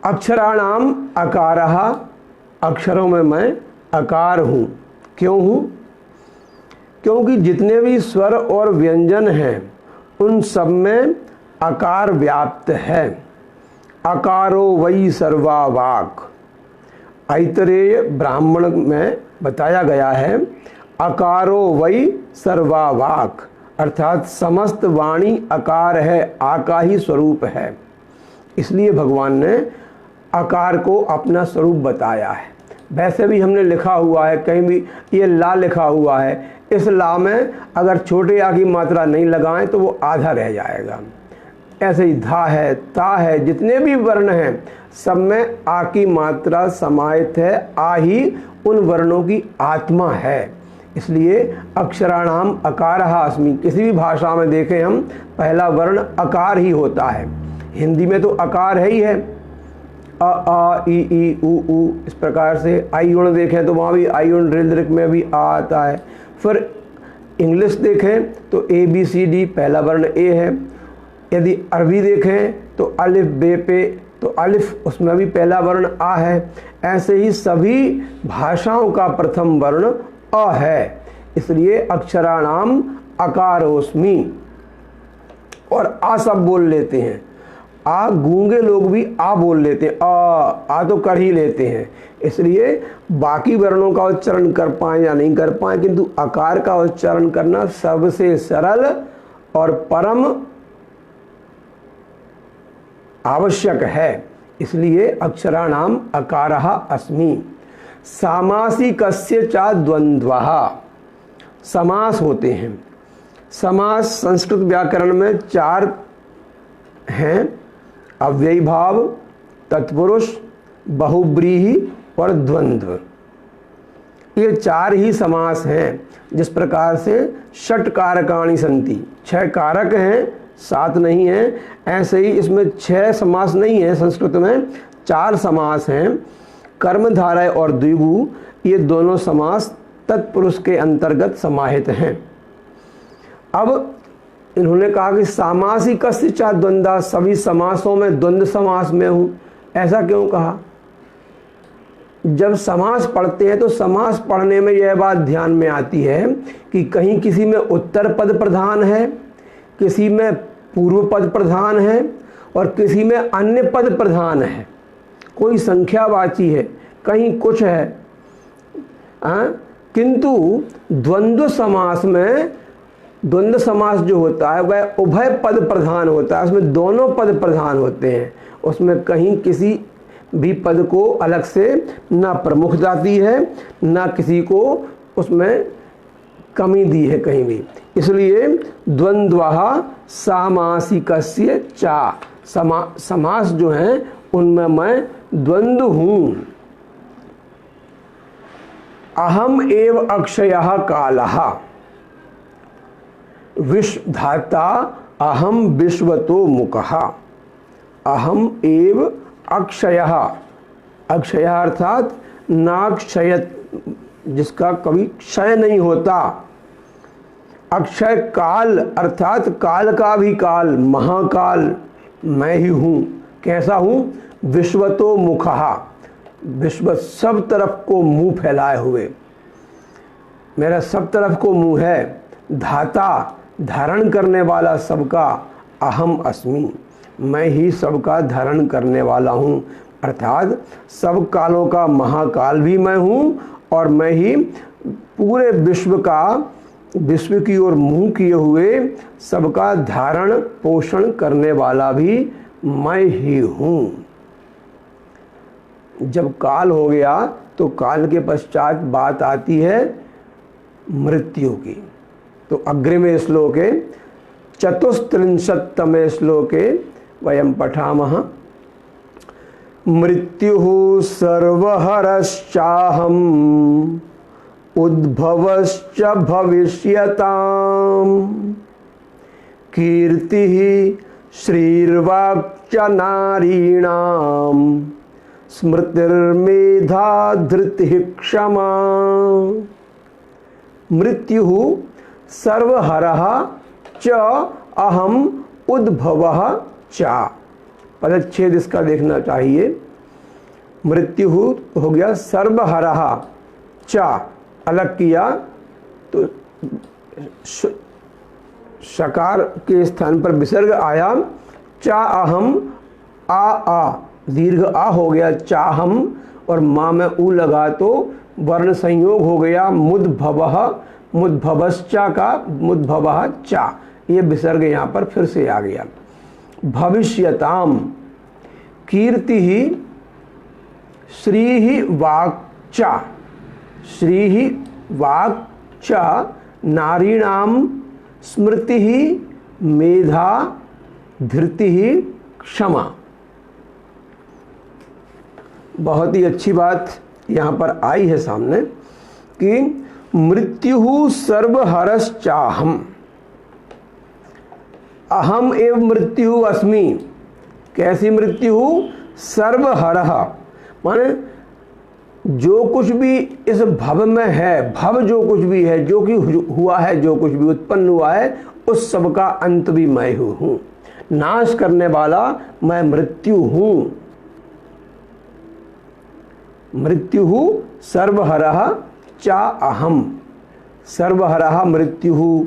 अक्षराणाम अकारः, अक्षरों में मैं अकार हूँ। क्यों हूँ? क्योंकि जितने भी स्वर और व्यंजन हैं उन सब में अकार व्याप्त है। अकारो वै सर्वा वाक्, ऐतरेय ब्राह्मण में बताया गया है अकारो वै सर्वा वाक्, अर्थात समस्त वाणी अकार है, आ का ही स्वरूप है। इसलिए भगवान ने आकार को अपना स्वरूप बताया है। वैसे भी हमने लिखा हुआ है, कहीं भी ये ला लिखा हुआ है, इस ला में अगर छोटे आ की मात्रा नहीं लगाएं तो वो आधा रह जाएगा। ऐसे ही धा है, ता है, जितने भी वर्ण हैं सब में आ की मात्रा समाहित है। आ ही उन वर्णों की आत्मा है। इसलिए अक्षराणाम अकारः अस्मि, किसी भी भाषा में देखें हम पहला वर्ण अकार ही होता है। हिंदी में तो अकार है ही है, अ आ ई ई उ ऊ, इस प्रकार से आई उण देखें तो वहाँ भी आई उण दृ में भी आ आता है। फिर इंग्लिश देखें तो ए बी सी डी पहला वर्ण ए है। यदि अरबी देखें तो अलिफ बे पे तो अलिफ, उसमें भी पहला वर्ण आ है। ऐसे ही सभी भाषाओं का प्रथम वर्ण अ है। इसलिए अक्षराणाम अकारोस्मि। और आ सब बोल लेते हैं, आ गूंगे लोग भी आ बोल लेते हैं, आ तो कर ही लेते हैं। इसलिए बाकी वर्णों का उच्चारण कर पाएँ या नहीं कर पाएँ, किंतु आकार का उच्चारण करना सबसे सरल और परम आवश्यक है। इसलिए अक्षराणाम अकारः अस्मि। सामासिकस्य च द्वन्द्वः, समास होते हैं। समास संस्कृत व्याकरण में 4 हैं, अव्ययी भाव, तत्पुरुष, बहुब्रीहि और द्वंद्व। ये 4 ही समास हैं। जिस प्रकार से षट कारकाणि सन्ति, 6 कारक हैं, 7 नहीं हैं, ऐसे ही इसमें 6 समास नहीं है। संस्कृत में 4 समास हैं। कर्मधारय और द्विगु, ये दोनों समास तत्पुरुष के अंतर्गत समाहित हैं। अब इन्होंने कहा कि सामासिकस्य च द्वंद्वः, सभी समासों में द्वंद्व समास में हूँ। ऐसा क्यों कहा? जब समास पढ़ते हैं तो समास पढ़ने में यह बात ध्यान में आती है कि कहीं किसी में उत्तर पद प्रधान है, किसी में पूर्व पद प्रधान है और किसी में अन्य पद प्रधान है। कोई संख्यावाची है, कहीं कुछ है। किंतु द्वंद्व समास में, द्वंद्व समास जो होता है वह उभय पद प्रधान होता है। उसमें दोनों पद प्रधान होते हैं। उसमें कहीं किसी भी पद को अलग से ना प्रमुख जाती है, ना किसी को उसमें कमी दी है कहीं भी। इसलिए द्वंद्वः सामासिकस्य च, समास जो हैं उनमें मैं द्वंद्व हूँ। अहम एव अक्षयः कालः, विश्वधाता अहम विश्वतो मुखः। अहम एव अक्षयः, अक्षयः अर्थात नाक्षयत, जिसका कभी क्षय नहीं होता। अक्षय काल अर्थात काल का भी काल, महाकाल मैं ही हूँ। कैसा हूँ? विश्वतो मुखः, विश्व सब तरफ को मुंह फैलाए हुए, मेरा सब तरफ को मुंह है। धाता धारण करने वाला सबका, अहम अस्मि, मैं ही सबका धारण करने वाला हूँ। अर्थात सब कालों का महाकाल भी मैं हूँ और मैं ही पूरे विश्व का, विश्व की ओर मुंह किए हुए सबका धारण पोषण करने वाला भी मैं ही हूँ। जब काल हो गया तो काल के पश्चात बात आती है मृत्यु की। तो अग्रिमे श्लोके, चतुस्त्रिंशत्तमे श्लोके वयं पठामः। मृत्युः सर्वहरश्चाहम् उद्भवश्च भविष्यताम् कीर्तिः श्रीर्वाक् च नारीणां स्मृतिर्मेधा धृतिः क्षमा। मृत्युः सर्वहरः च अहम उद्भवः च। पदच्छेद इसका देखना चाहिए। मृत्यु हो गया सर्वहरः च, अलग किया तो शकार के स्थान पर विसर्ग आया। चा अहम, आ दीर्घ आ हो गया चाहम, और माँ में ऊ लगा तो वर्ण संयोग हो गया मुद्भवः, मुद्भवश्चा का मुद्भवः चा, ये विसर्ग यहाँ पर फिर से आ गया। भविष्यताम कीर्ति ही श्री ही वाक्चा, श्री ही वाक्चा नारीणाम स्मृति ही मेधा धृति ही क्षमा। बहुत ही अच्छी बात यहाँ पर आई है सामने कि मृत्यु सर्वहरश्चाहम, अहम एव मृत्यु अस्मि। कैसी मृत्यु? सर्वहरः, माने जो कुछ भी इस भव में है, भव जो कुछ भी है, जो कि हुआ है, जो कुछ भी उत्पन्न हुआ है, उस सब का अंत भी मैं हूँ। नाश करने वाला मैं मृत्यु हूँ। मृत्यु सर्वहरः चा अहम, सर्वहरः मृत्यु।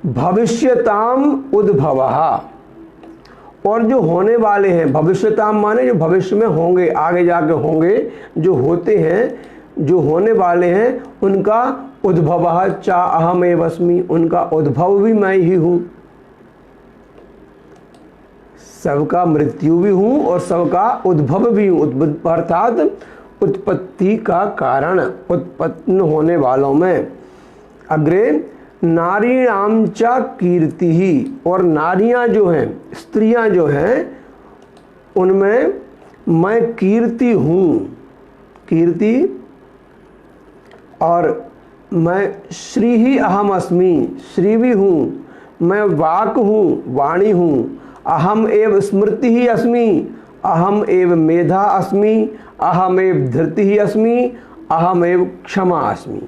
भविष्यताम उद्भवः, और जो होने वाले हैं, भविष्यताम माने जो भविष्य में होंगे, आगे जाके होंगे, जो होते हैं, जो होने वाले हैं, उनका उद्भवः चा अहम एव अस्मि, उनका उद्भव भी मैं ही हूँ। सबका मृत्यु भी हूँ और सबका उद्भव भी हूँ, अर्थात उत्पत्ति का कारण, उत्पन्न होने वालों में। अग्रे नारीणाम च कीर्ति ही, और नारियां जो हैं, स्त्रियां जो हैं, उनमें मैं कीर्ति हूँ, कीर्ति, और मैं श्री ही अहम अस्मि, श्री भी हूँ, मैं वाक हूँ, वाणी हूँ, अहम एव स्मृति ही अस्मि, अहम एव मेधा अस्मि, अहम एव धृति ही अस्मि, अहम एव क्षमा अस्मि।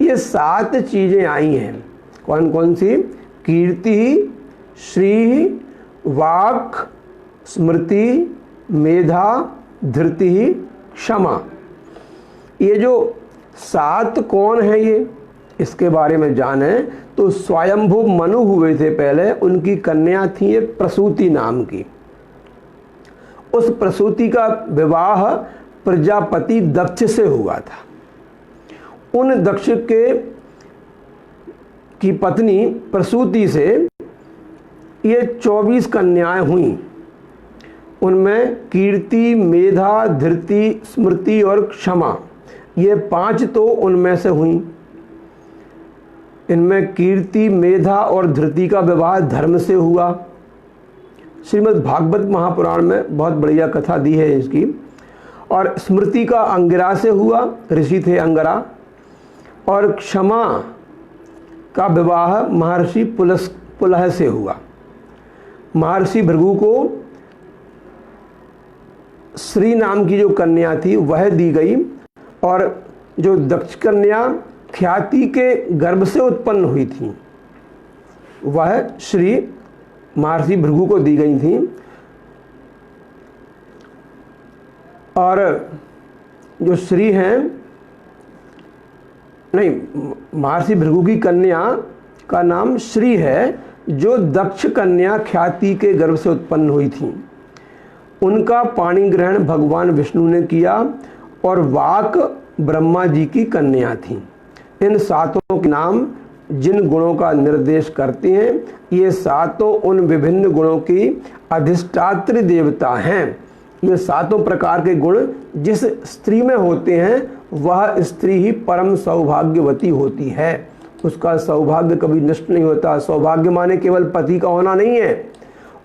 ये 7 चीजें आई हैं। कौन कौन सी? कीर्ति, श्री, वाक, स्मृति, मेधा, धृति, क्षमा। ये जो 7 कौन है ये, इसके बारे में जाने तो स्वयंभू मनु हुए थे पहले, उनकी कन्या थी एक प्रसूति नाम की। उस प्रसूति का विवाह प्रजापति दक्ष से हुआ था। उन दक्ष की पत्नी प्रसूति से ये 24 कन्याएं हुई। उनमें कीर्ति, मेधा, धृति, स्मृति और क्षमा, ये 5 तो उनमें से हुई। इनमें कीर्ति, मेधा और धृति का विवाह धर्म से हुआ। श्रीमद् भागवत महापुराण में बहुत बढ़िया कथा दी है इसकी। और स्मृति का अंगिरा से हुआ, ऋषि थे अंगिरा। और क्षमा का विवाह महर्षि पुलह से हुआ। महर्षि भृगु को श्री नाम की जो कन्या थी वह दी गई, और जो दक्ष कन्या ख्याति के गर्भ से उत्पन्न हुई थी वह श्री महर्षि भृगु को दी गई थी। और जो श्री हैं, नहीं, महर्षि भृगु की कन्या का नाम श्री है, जो दक्ष कन्या ख्याति के गर्भ से उत्पन्न हुई थी। उनका पाणी ग्रहण भगवान विष्णु ने किया, और वाक ब्रह्मा जी की कन्या थी। इन 7 के नाम जिन गुणों का निर्देश करते हैं, ये 7 उन विभिन्न गुणों की अधिष्ठात्री देवता हैं। ये 7 प्रकार के गुण जिस स्त्री में होते हैं, वह स्त्री ही परम सौभाग्यवती होती है। उसका सौभाग्य कभी नष्ट नहीं होता। सौभाग्य माने केवल पति का होना नहीं है,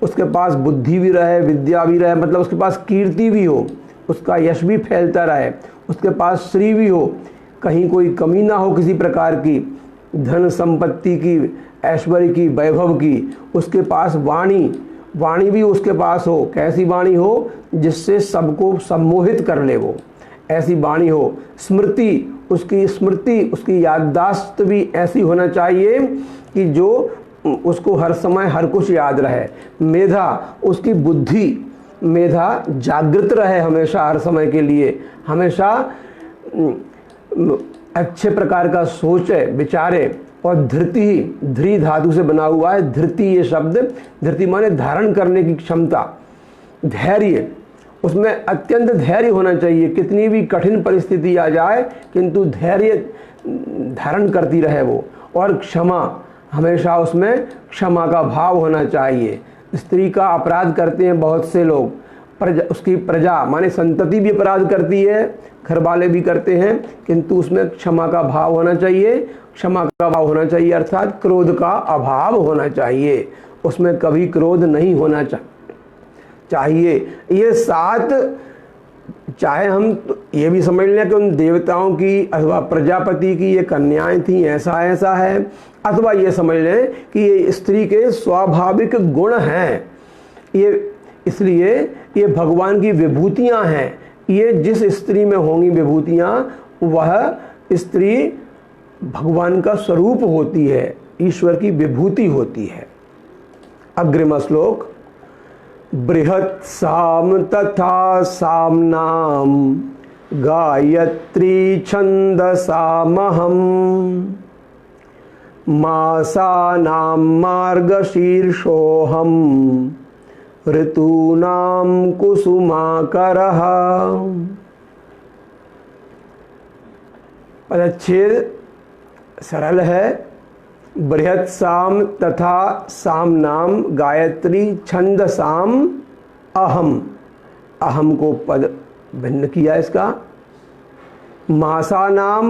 उसके पास बुद्धि भी रहे, विद्या भी रहे, मतलब उसके पास कीर्ति भी हो, उसका यश भी फैलता रहे, उसके पास श्री भी हो, कहीं कोई कमी ना हो किसी प्रकार की, धन संपत्ति की, ऐश्वर्य की, वैभव की, उसके पास वाणी भी उसके पास हो। कैसी वाणी हो? जिससे सबको सम्मोहित कर ले, वो ऐसी वाणी हो। स्मृति, उसकी याददाश्त भी ऐसी होना चाहिए कि जो उसको हर समय हर कुछ याद रहे। मेधा, उसकी मेधा जागृत रहे हमेशा, हर समय के लिए, हमेशा अच्छे प्रकार का सोचे विचारे। और धृति धातु से बना हुआ है धृति, ये शब्द, धृति माने धारण करने की क्षमता, धैर्य, उसमें अत्यंत धैर्य होना चाहिए। कितनी भी कठिन परिस्थिति आ जाए किंतु धैर्य धारण करती रहे वो। और क्षमा, हमेशा उसमें क्षमा का भाव होना चाहिए। स्त्री का अपराध करते हैं बहुत से लोग, उसकी प्रजा माने संतति भी अपराध करती है, घर वाले भी करते हैं, किंतु उसमें क्षमा का भाव होना चाहिए। क्षमा का भाव होना चाहिए अर्थात क्रोध का अभाव होना चाहिए, उसमें कभी क्रोध नहीं होना चाहिए। ये 7, चाहे हम ये भी समझ लें कि उन देवताओं की अथवा प्रजापति की ये कन्याएं थी, ऐसा है, अथवा ये समझ लें कि ये स्त्री के स्वाभाविक गुण हैं, ये इसलिए ये भगवान की विभूतियां हैं। ये जिस स्त्री में होंगी विभूतियां, वह स्त्री भगवान का स्वरूप होती है, ईश्वर की विभूति होती है। अग्रिम श्लोक, बृहत् साम तथा सामनाम गायत्री छंदसामहम मासानां मार्गशीर्षोऽहं ऋतूनां कुसुमाकरः। पदच्छेद सरल है। बृहत् साम तथा सामनाम गायत्री छंदसाम अहम को पद भिन्न किया इसका। मासानाम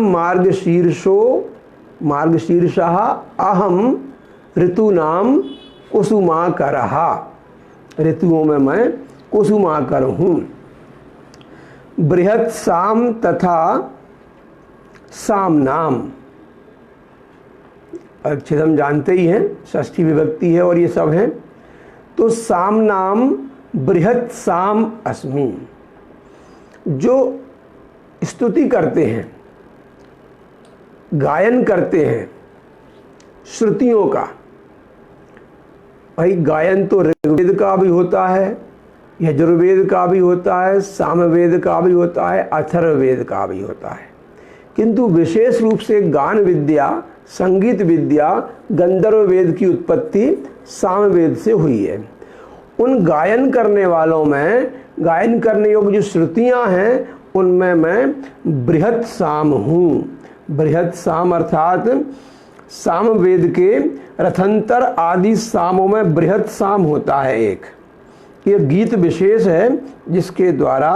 मार्गशीर्षः अहम ऋतूनाम कुसुमाकरः। ऋतुओं में मैं कुसुमाकर हूँ। बृहत् साम तथा सामनाम, अच्छे हम जानते ही हैं, षष्ठी विभक्ति है और ये सब हैं। तो सामनाम बृहत् साम अस्मि, जो स्तुति करते हैं, गायन करते हैं श्रुतियों का। भाई गायन तो ऋग्वेद का भी होता है, यजुर्वेद का भी होता है, सामवेद का भी होता है, अथर्ववेद का भी होता है, किंतु विशेष रूप से गान विद्या, संगीत विद्या, गंधर्व वेद की उत्पत्ति सामवेद से हुई है। उन गायन करने वालों में, गायन करने योग्य जो श्रुतियां हैं, उनमें मैं बृहत् साम हूँ। बृहत् साम अर्थात सामवेद के रथंतर आदि सामों में बृहत् साम होता है एक। ये गीत विशेष है जिसके द्वारा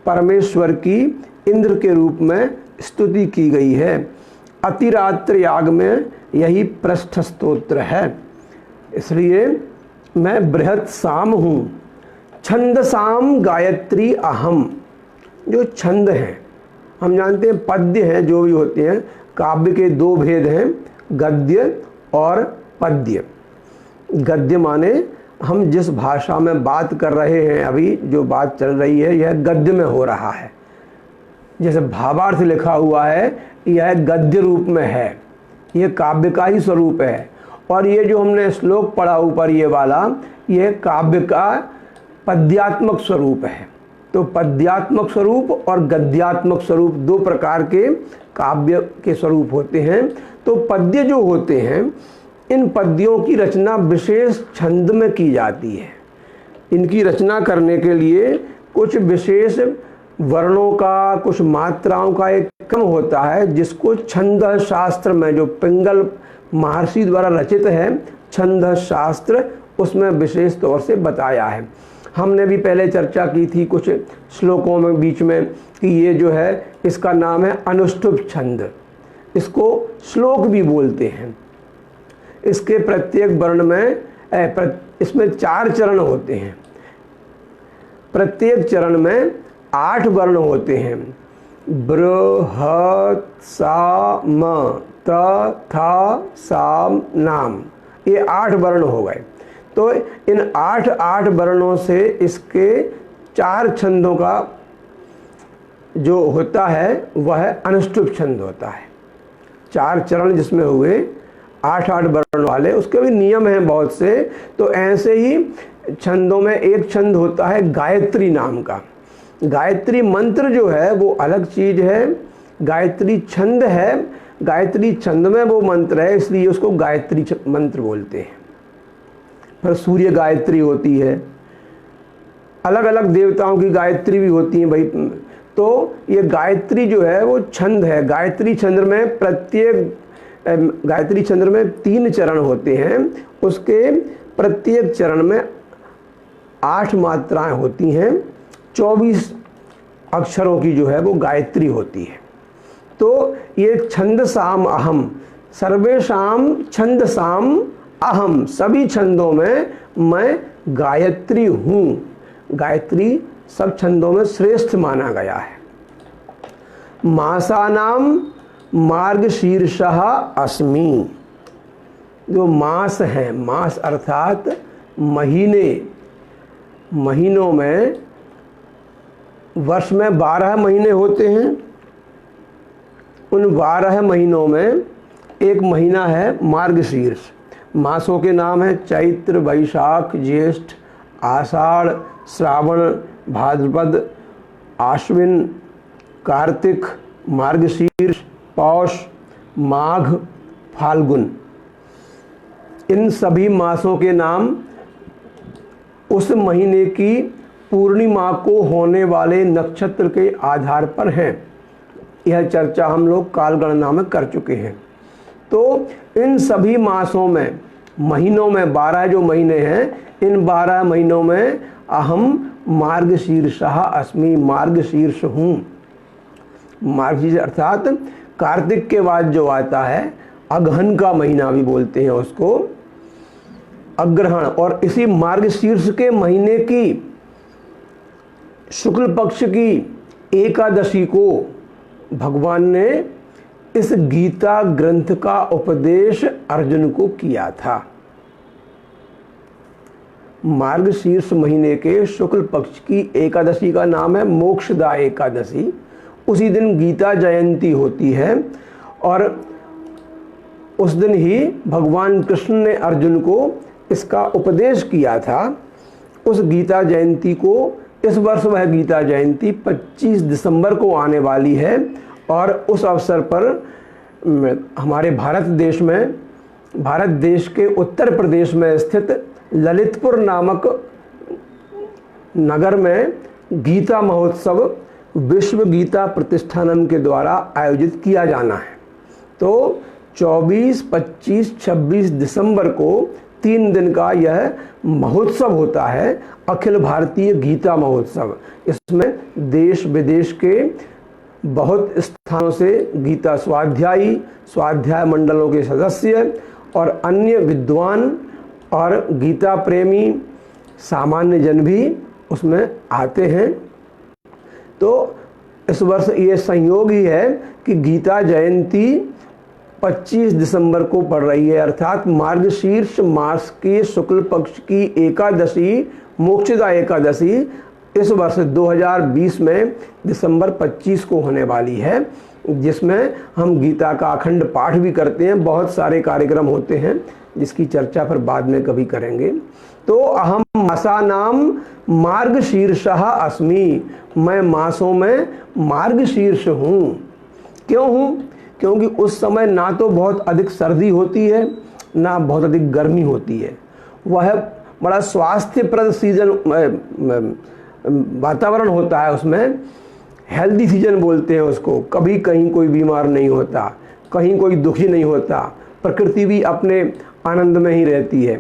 परमेश्वर की इंद्र के रूप में स्तुति की गई है। अतिरात्र याग में यही पृष्ठ स्तोत्र है, इसलिए मैं बृहत् साम हूँ। छंद साम गायत्री अहम, जो छंद हैं हम जानते हैं, पद्य हैं जो भी होते हैं। काव्य के 2 भेद हैं, गद्य और पद्य। गद्य माने हम जिस भाषा में बात कर रहे हैं, अभी जो बात चल रही है यह गद्य में हो रहा है। जैसे भावार्थ लिखा हुआ है यह गद्य रूप में है, यह काव्य का ही स्वरूप है। और ये जो हमने श्लोक पढ़ा ऊपर ये वाला, यह काव्य का पद्यात्मक स्वरूप है। तो पद्यात्मक स्वरूप और गद्यात्मक स्वरूप 2 प्रकार के काव्य के स्वरूप होते हैं। तो पद्य जो होते हैं, इन पद्यों की रचना विशेष छंद में की जाती है। इनकी रचना करने के लिए कुछ विशेष वर्णों का, कुछ मात्राओं का एक क्रम होता है, जिसको छंद शास्त्र में, जो पिंगल महर्षि द्वारा रचित है छंद शास्त्र, उसमें विशेष तौर से बताया है। हमने भी पहले चर्चा की थी कुछ श्लोकों में बीच में कि ये जो है इसका नाम है अनुष्टुप छंद, इसको श्लोक भी बोलते हैं। इसके प्रत्येक वर्ण में इसमें 4 चरण होते हैं, प्रत्येक चरण में 8 वर्ण होते हैं। बृहत्साम त था साम नाम, ये 8 वर्ण हो गए। तो इन 8 वर्णों से इसके 4 छंदों का जो होता है वह अनुष्टुप छंद होता है। 4 चरण जिसमें हुए 8 वर्ण वाले, उसके भी नियम हैं बहुत से। तो ऐसे ही छंदों में एक छंद होता है गायत्री नाम का। गायत्री मंत्र जो है वो अलग चीज है, गायत्री छंद है। गायत्री छंद में वो मंत्र है, इसलिए उसको गायत्री मंत्र बोलते हैं। फिर सूर्य गायत्री होती है, अलग अलग देवताओं की गायत्री भी होती है भाई। तो ये गायत्री जो है वो छंद है। गायत्री छंद में गायत्री छंद में 3 चरण होते हैं, उसके प्रत्येक चरण में 8 मात्राएं होती हैं, 24 अक्षरों की जो है वो गायत्री होती है। तो ये छंद साम अहम, सर्वेशाम छंद साम अहम, सभी छंदों में मैं गायत्री हूँ। गायत्री सब छंदों में श्रेष्ठ माना गया है। मासानाम मार्गशीर्षः अस्मि, जो मास हैं, मास अर्थात महीने, महीनों में वर्ष में 12 महीने होते हैं। उन 12 महीनों में एक महीना है मार्गशीर्ष। मासों के नाम हैं चैत्र, वैशाख, ज्येष्ठ, आषाढ़, श्रावण, भाद्रपद, आश्विन, कार्तिक, मार्गशीर्ष, पौष, माघ, फाल्गुन। इन सभी मासों के नाम उस महीने की पूर्णिमा को होने वाले नक्षत्र के आधार पर हैं। यह चर्चा हम लोग कालगणना में कर चुके हैं। तो इन सभी मासों में, महीनों में 12 जो महीने हैं, इन 12 महीनों में अहम मार्गशीर्षः अस्मि, मार्गशीर्ष हूँ। मार्गशीर्ष अर्थात कार्तिक के बाद जो आता है, अगहन का महीना भी बोलते हैं उसको, अग्रहण। और इसी मार्गशीर्ष के महीने की शुक्ल पक्ष की एकादशी को भगवान ने इस गीता ग्रंथ का उपदेश अर्जुन को किया था। मार्गशीर्ष महीने के शुक्ल पक्ष की एकादशी का नाम है मोक्षदा एकादशी। उसी दिन गीता जयंती होती है और उस दिन ही भगवान कृष्ण ने अर्जुन को इसका उपदेश किया था। उस गीता जयंती को, इस वर्ष वह गीता जयंती 25 दिसंबर को आने वाली है और उस अवसर पर हमारे भारत देश में, भारत देश के उत्तर प्रदेश में स्थित ललितपुर नामक नगर में गीता महोत्सव विश्व गीता प्रतिष्ठानम के द्वारा आयोजित किया जाना है। तो 24, 25, 26 दिसंबर को 3 दिन का यह महोत्सव होता है, अखिल भारतीय गीता महोत्सव। इसमें देश विदेश के बहुत स्थानों से गीता स्वाध्यायी, स्वाध्याय मंडलों के सदस्य और अन्य विद्वान और गीता प्रेमी सामान्य जन भी उसमें आते हैं। तो इस वर्ष ये संयोग ही है कि गीता जयंती 25 दिसंबर को पड़ रही है, अर्थात मार्गशीर्ष मास के शुक्ल पक्ष की एकादशी, मोक्षदा एकादशी इस वर्ष 2020 में दिसंबर 25 को होने वाली है, जिसमें हम गीता का अखंड पाठ भी करते हैं। बहुत सारे कार्यक्रम होते हैं जिसकी चर्चा फिर बाद में कभी करेंगे। तो अहम मासा नाम मार्गशीर्षः अस्मि, मैं मासों में मार्गशीर्ष हूँ। क्यों हूँ? क्योंकि उस समय ना तो बहुत अधिक सर्दी होती है ना बहुत अधिक गर्मी होती है। वह बड़ा स्वास्थ्यप्रद सीजन, वातावरण होता है उसमें, हेल्दी सीजन बोलते हैं उसको। कभी कहीं कोई बीमार नहीं होता, कहीं कोई दुखी नहीं होता, प्रकृति भी अपने आनंद में ही रहती है।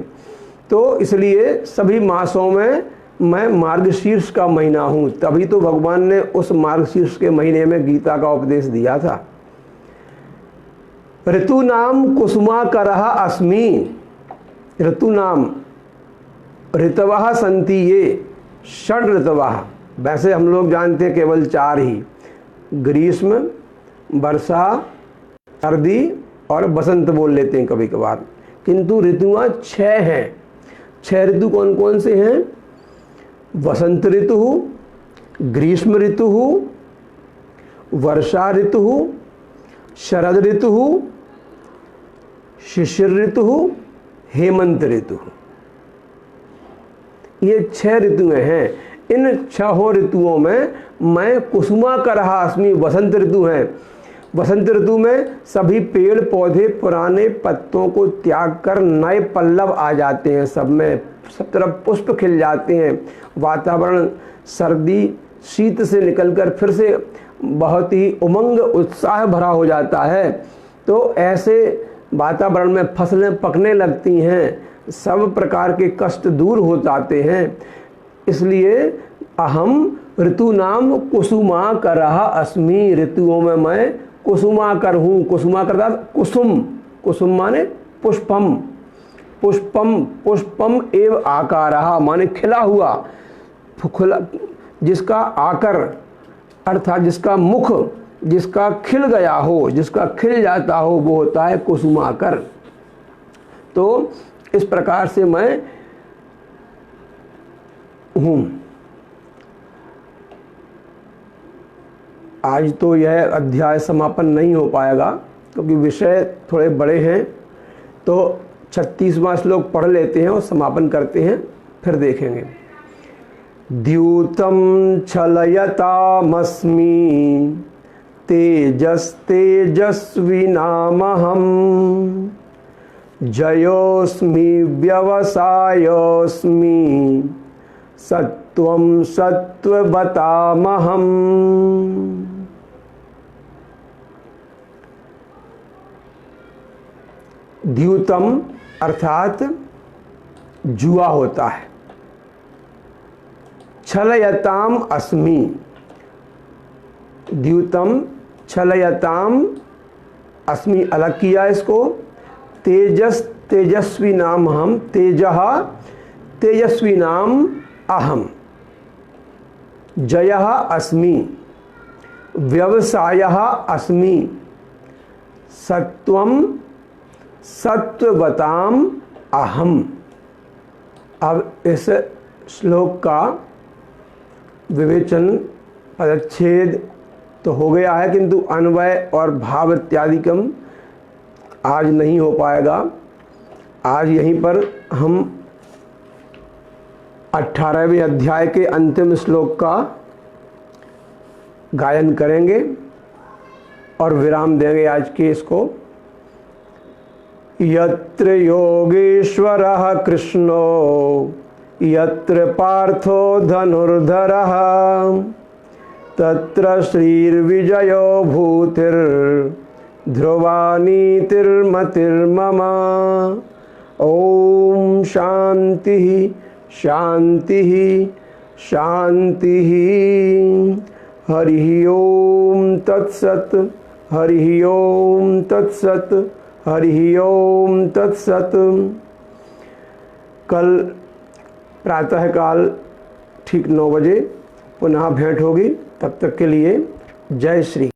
तो इसलिए सभी मासों में मैं मार्गशीर्ष का महीना हूँ। तभी तो भगवान ने उस मार्गशीर्ष के महीने में गीता का उपदेश दिया था। ऋतु नाम कुसुमाकरः अस्मि, ऋतु नाम, ऋतवः सन्ति ये षड ऋतवः। वैसे हम लोग जानते हैं केवल 4 ही, ग्रीष्म, वर्षा, सर्दी और बसंत बोल लेते हैं कभी कभार, किंतु ऋतुआं 6 हैं। 6 ऋतु कौन कौन से हैं? वसंत ऋतु, ग्रीष्म ऋतु, वर्षा ऋतु, शरद ऋतु, शिशिर ऋतु, हेमंत ऋतु। ये 6 ऋतुएं हैं। इन 6 ऋतुओं में मैं कुसुमाकरः अस्मि। वसंत ऋतु है। वसंत ऋतु में सभी पेड़ पौधे पुराने पत्तों को त्याग कर नए पल्लव आ जाते हैं। सब में सब तरफ पुष्प खिल जाते हैं। वातावरण सर्दी शीत से निकलकर फिर से बहुत ही उमंग उत्साह भरा हो जाता है। तो ऐसे वातावरण में फसलें पकने लगती हैं, सब प्रकार के कष्ट दूर हो जाते हैं। इसलिए अहम ऋतूनाम कुसुमाकरः अस्मि। ऋतुओं में मैं कुसुमाकर हूँ। कुसुमाकर कुसुम, कुसुम माने पुष्पम, पुष्पम पुष्पम एव आकारः माने खिला हुआ, खुला, जिसका आकर अर्थात जिसका मुख, जिसका खिल गया हो, जिसका खिल जाता हो, वो होता है कुसुमाकर। तो इस प्रकार से मैं हूँ। आज तो यह अध्याय समापन नहीं हो पाएगा क्योंकि विषय थोड़े बड़े हैं, तो 36वां श्लोक पढ़ लेते हैं और समापन करते हैं, फिर देखेंगे। द्यूतं छलयतामस्मि तेजस्तेजस्विनामहम् जयोऽस्मि व्यवसायोऽस्मि सत्वं सत्ववतामहम्। द्यूतम अर्थात जुआ होता है। छलयताम अस्मि, द्यूतम छलयताम अस्मि अलग किया इसको। तेजस तेजस्वी नाम हम, तेजः तेजस्वी नाम अहम, जयः अस्मि, व्यवसायः अस्मि, सत्वम सत्ववताम अहम। अब इस श्लोक का विवेचन पदच्छेद तो हो गया है, किंतु अन्वय और भाव इत्यादिकम आज नहीं हो पाएगा। आज यहीं पर हम 18वें अध्याय के अंतिम श्लोक का गायन करेंगे और विराम देंगे आज के इसको। यत्र योगेश्वरः कृष्णो यत्र पार्थो धनुर्धरः तत्र श्रीर्विजयो भूतिर्ध्रुवा नीतिर्मतिर्मम। ओम शांति शांति शांति। हरि ओम तत्सत, हरि ओम तत्सत, हरि ओम तत्सत। कल प्रातःकाल ठीक 9 बजे पुनः भेंट होगी। तब तक के लिए जय श्री।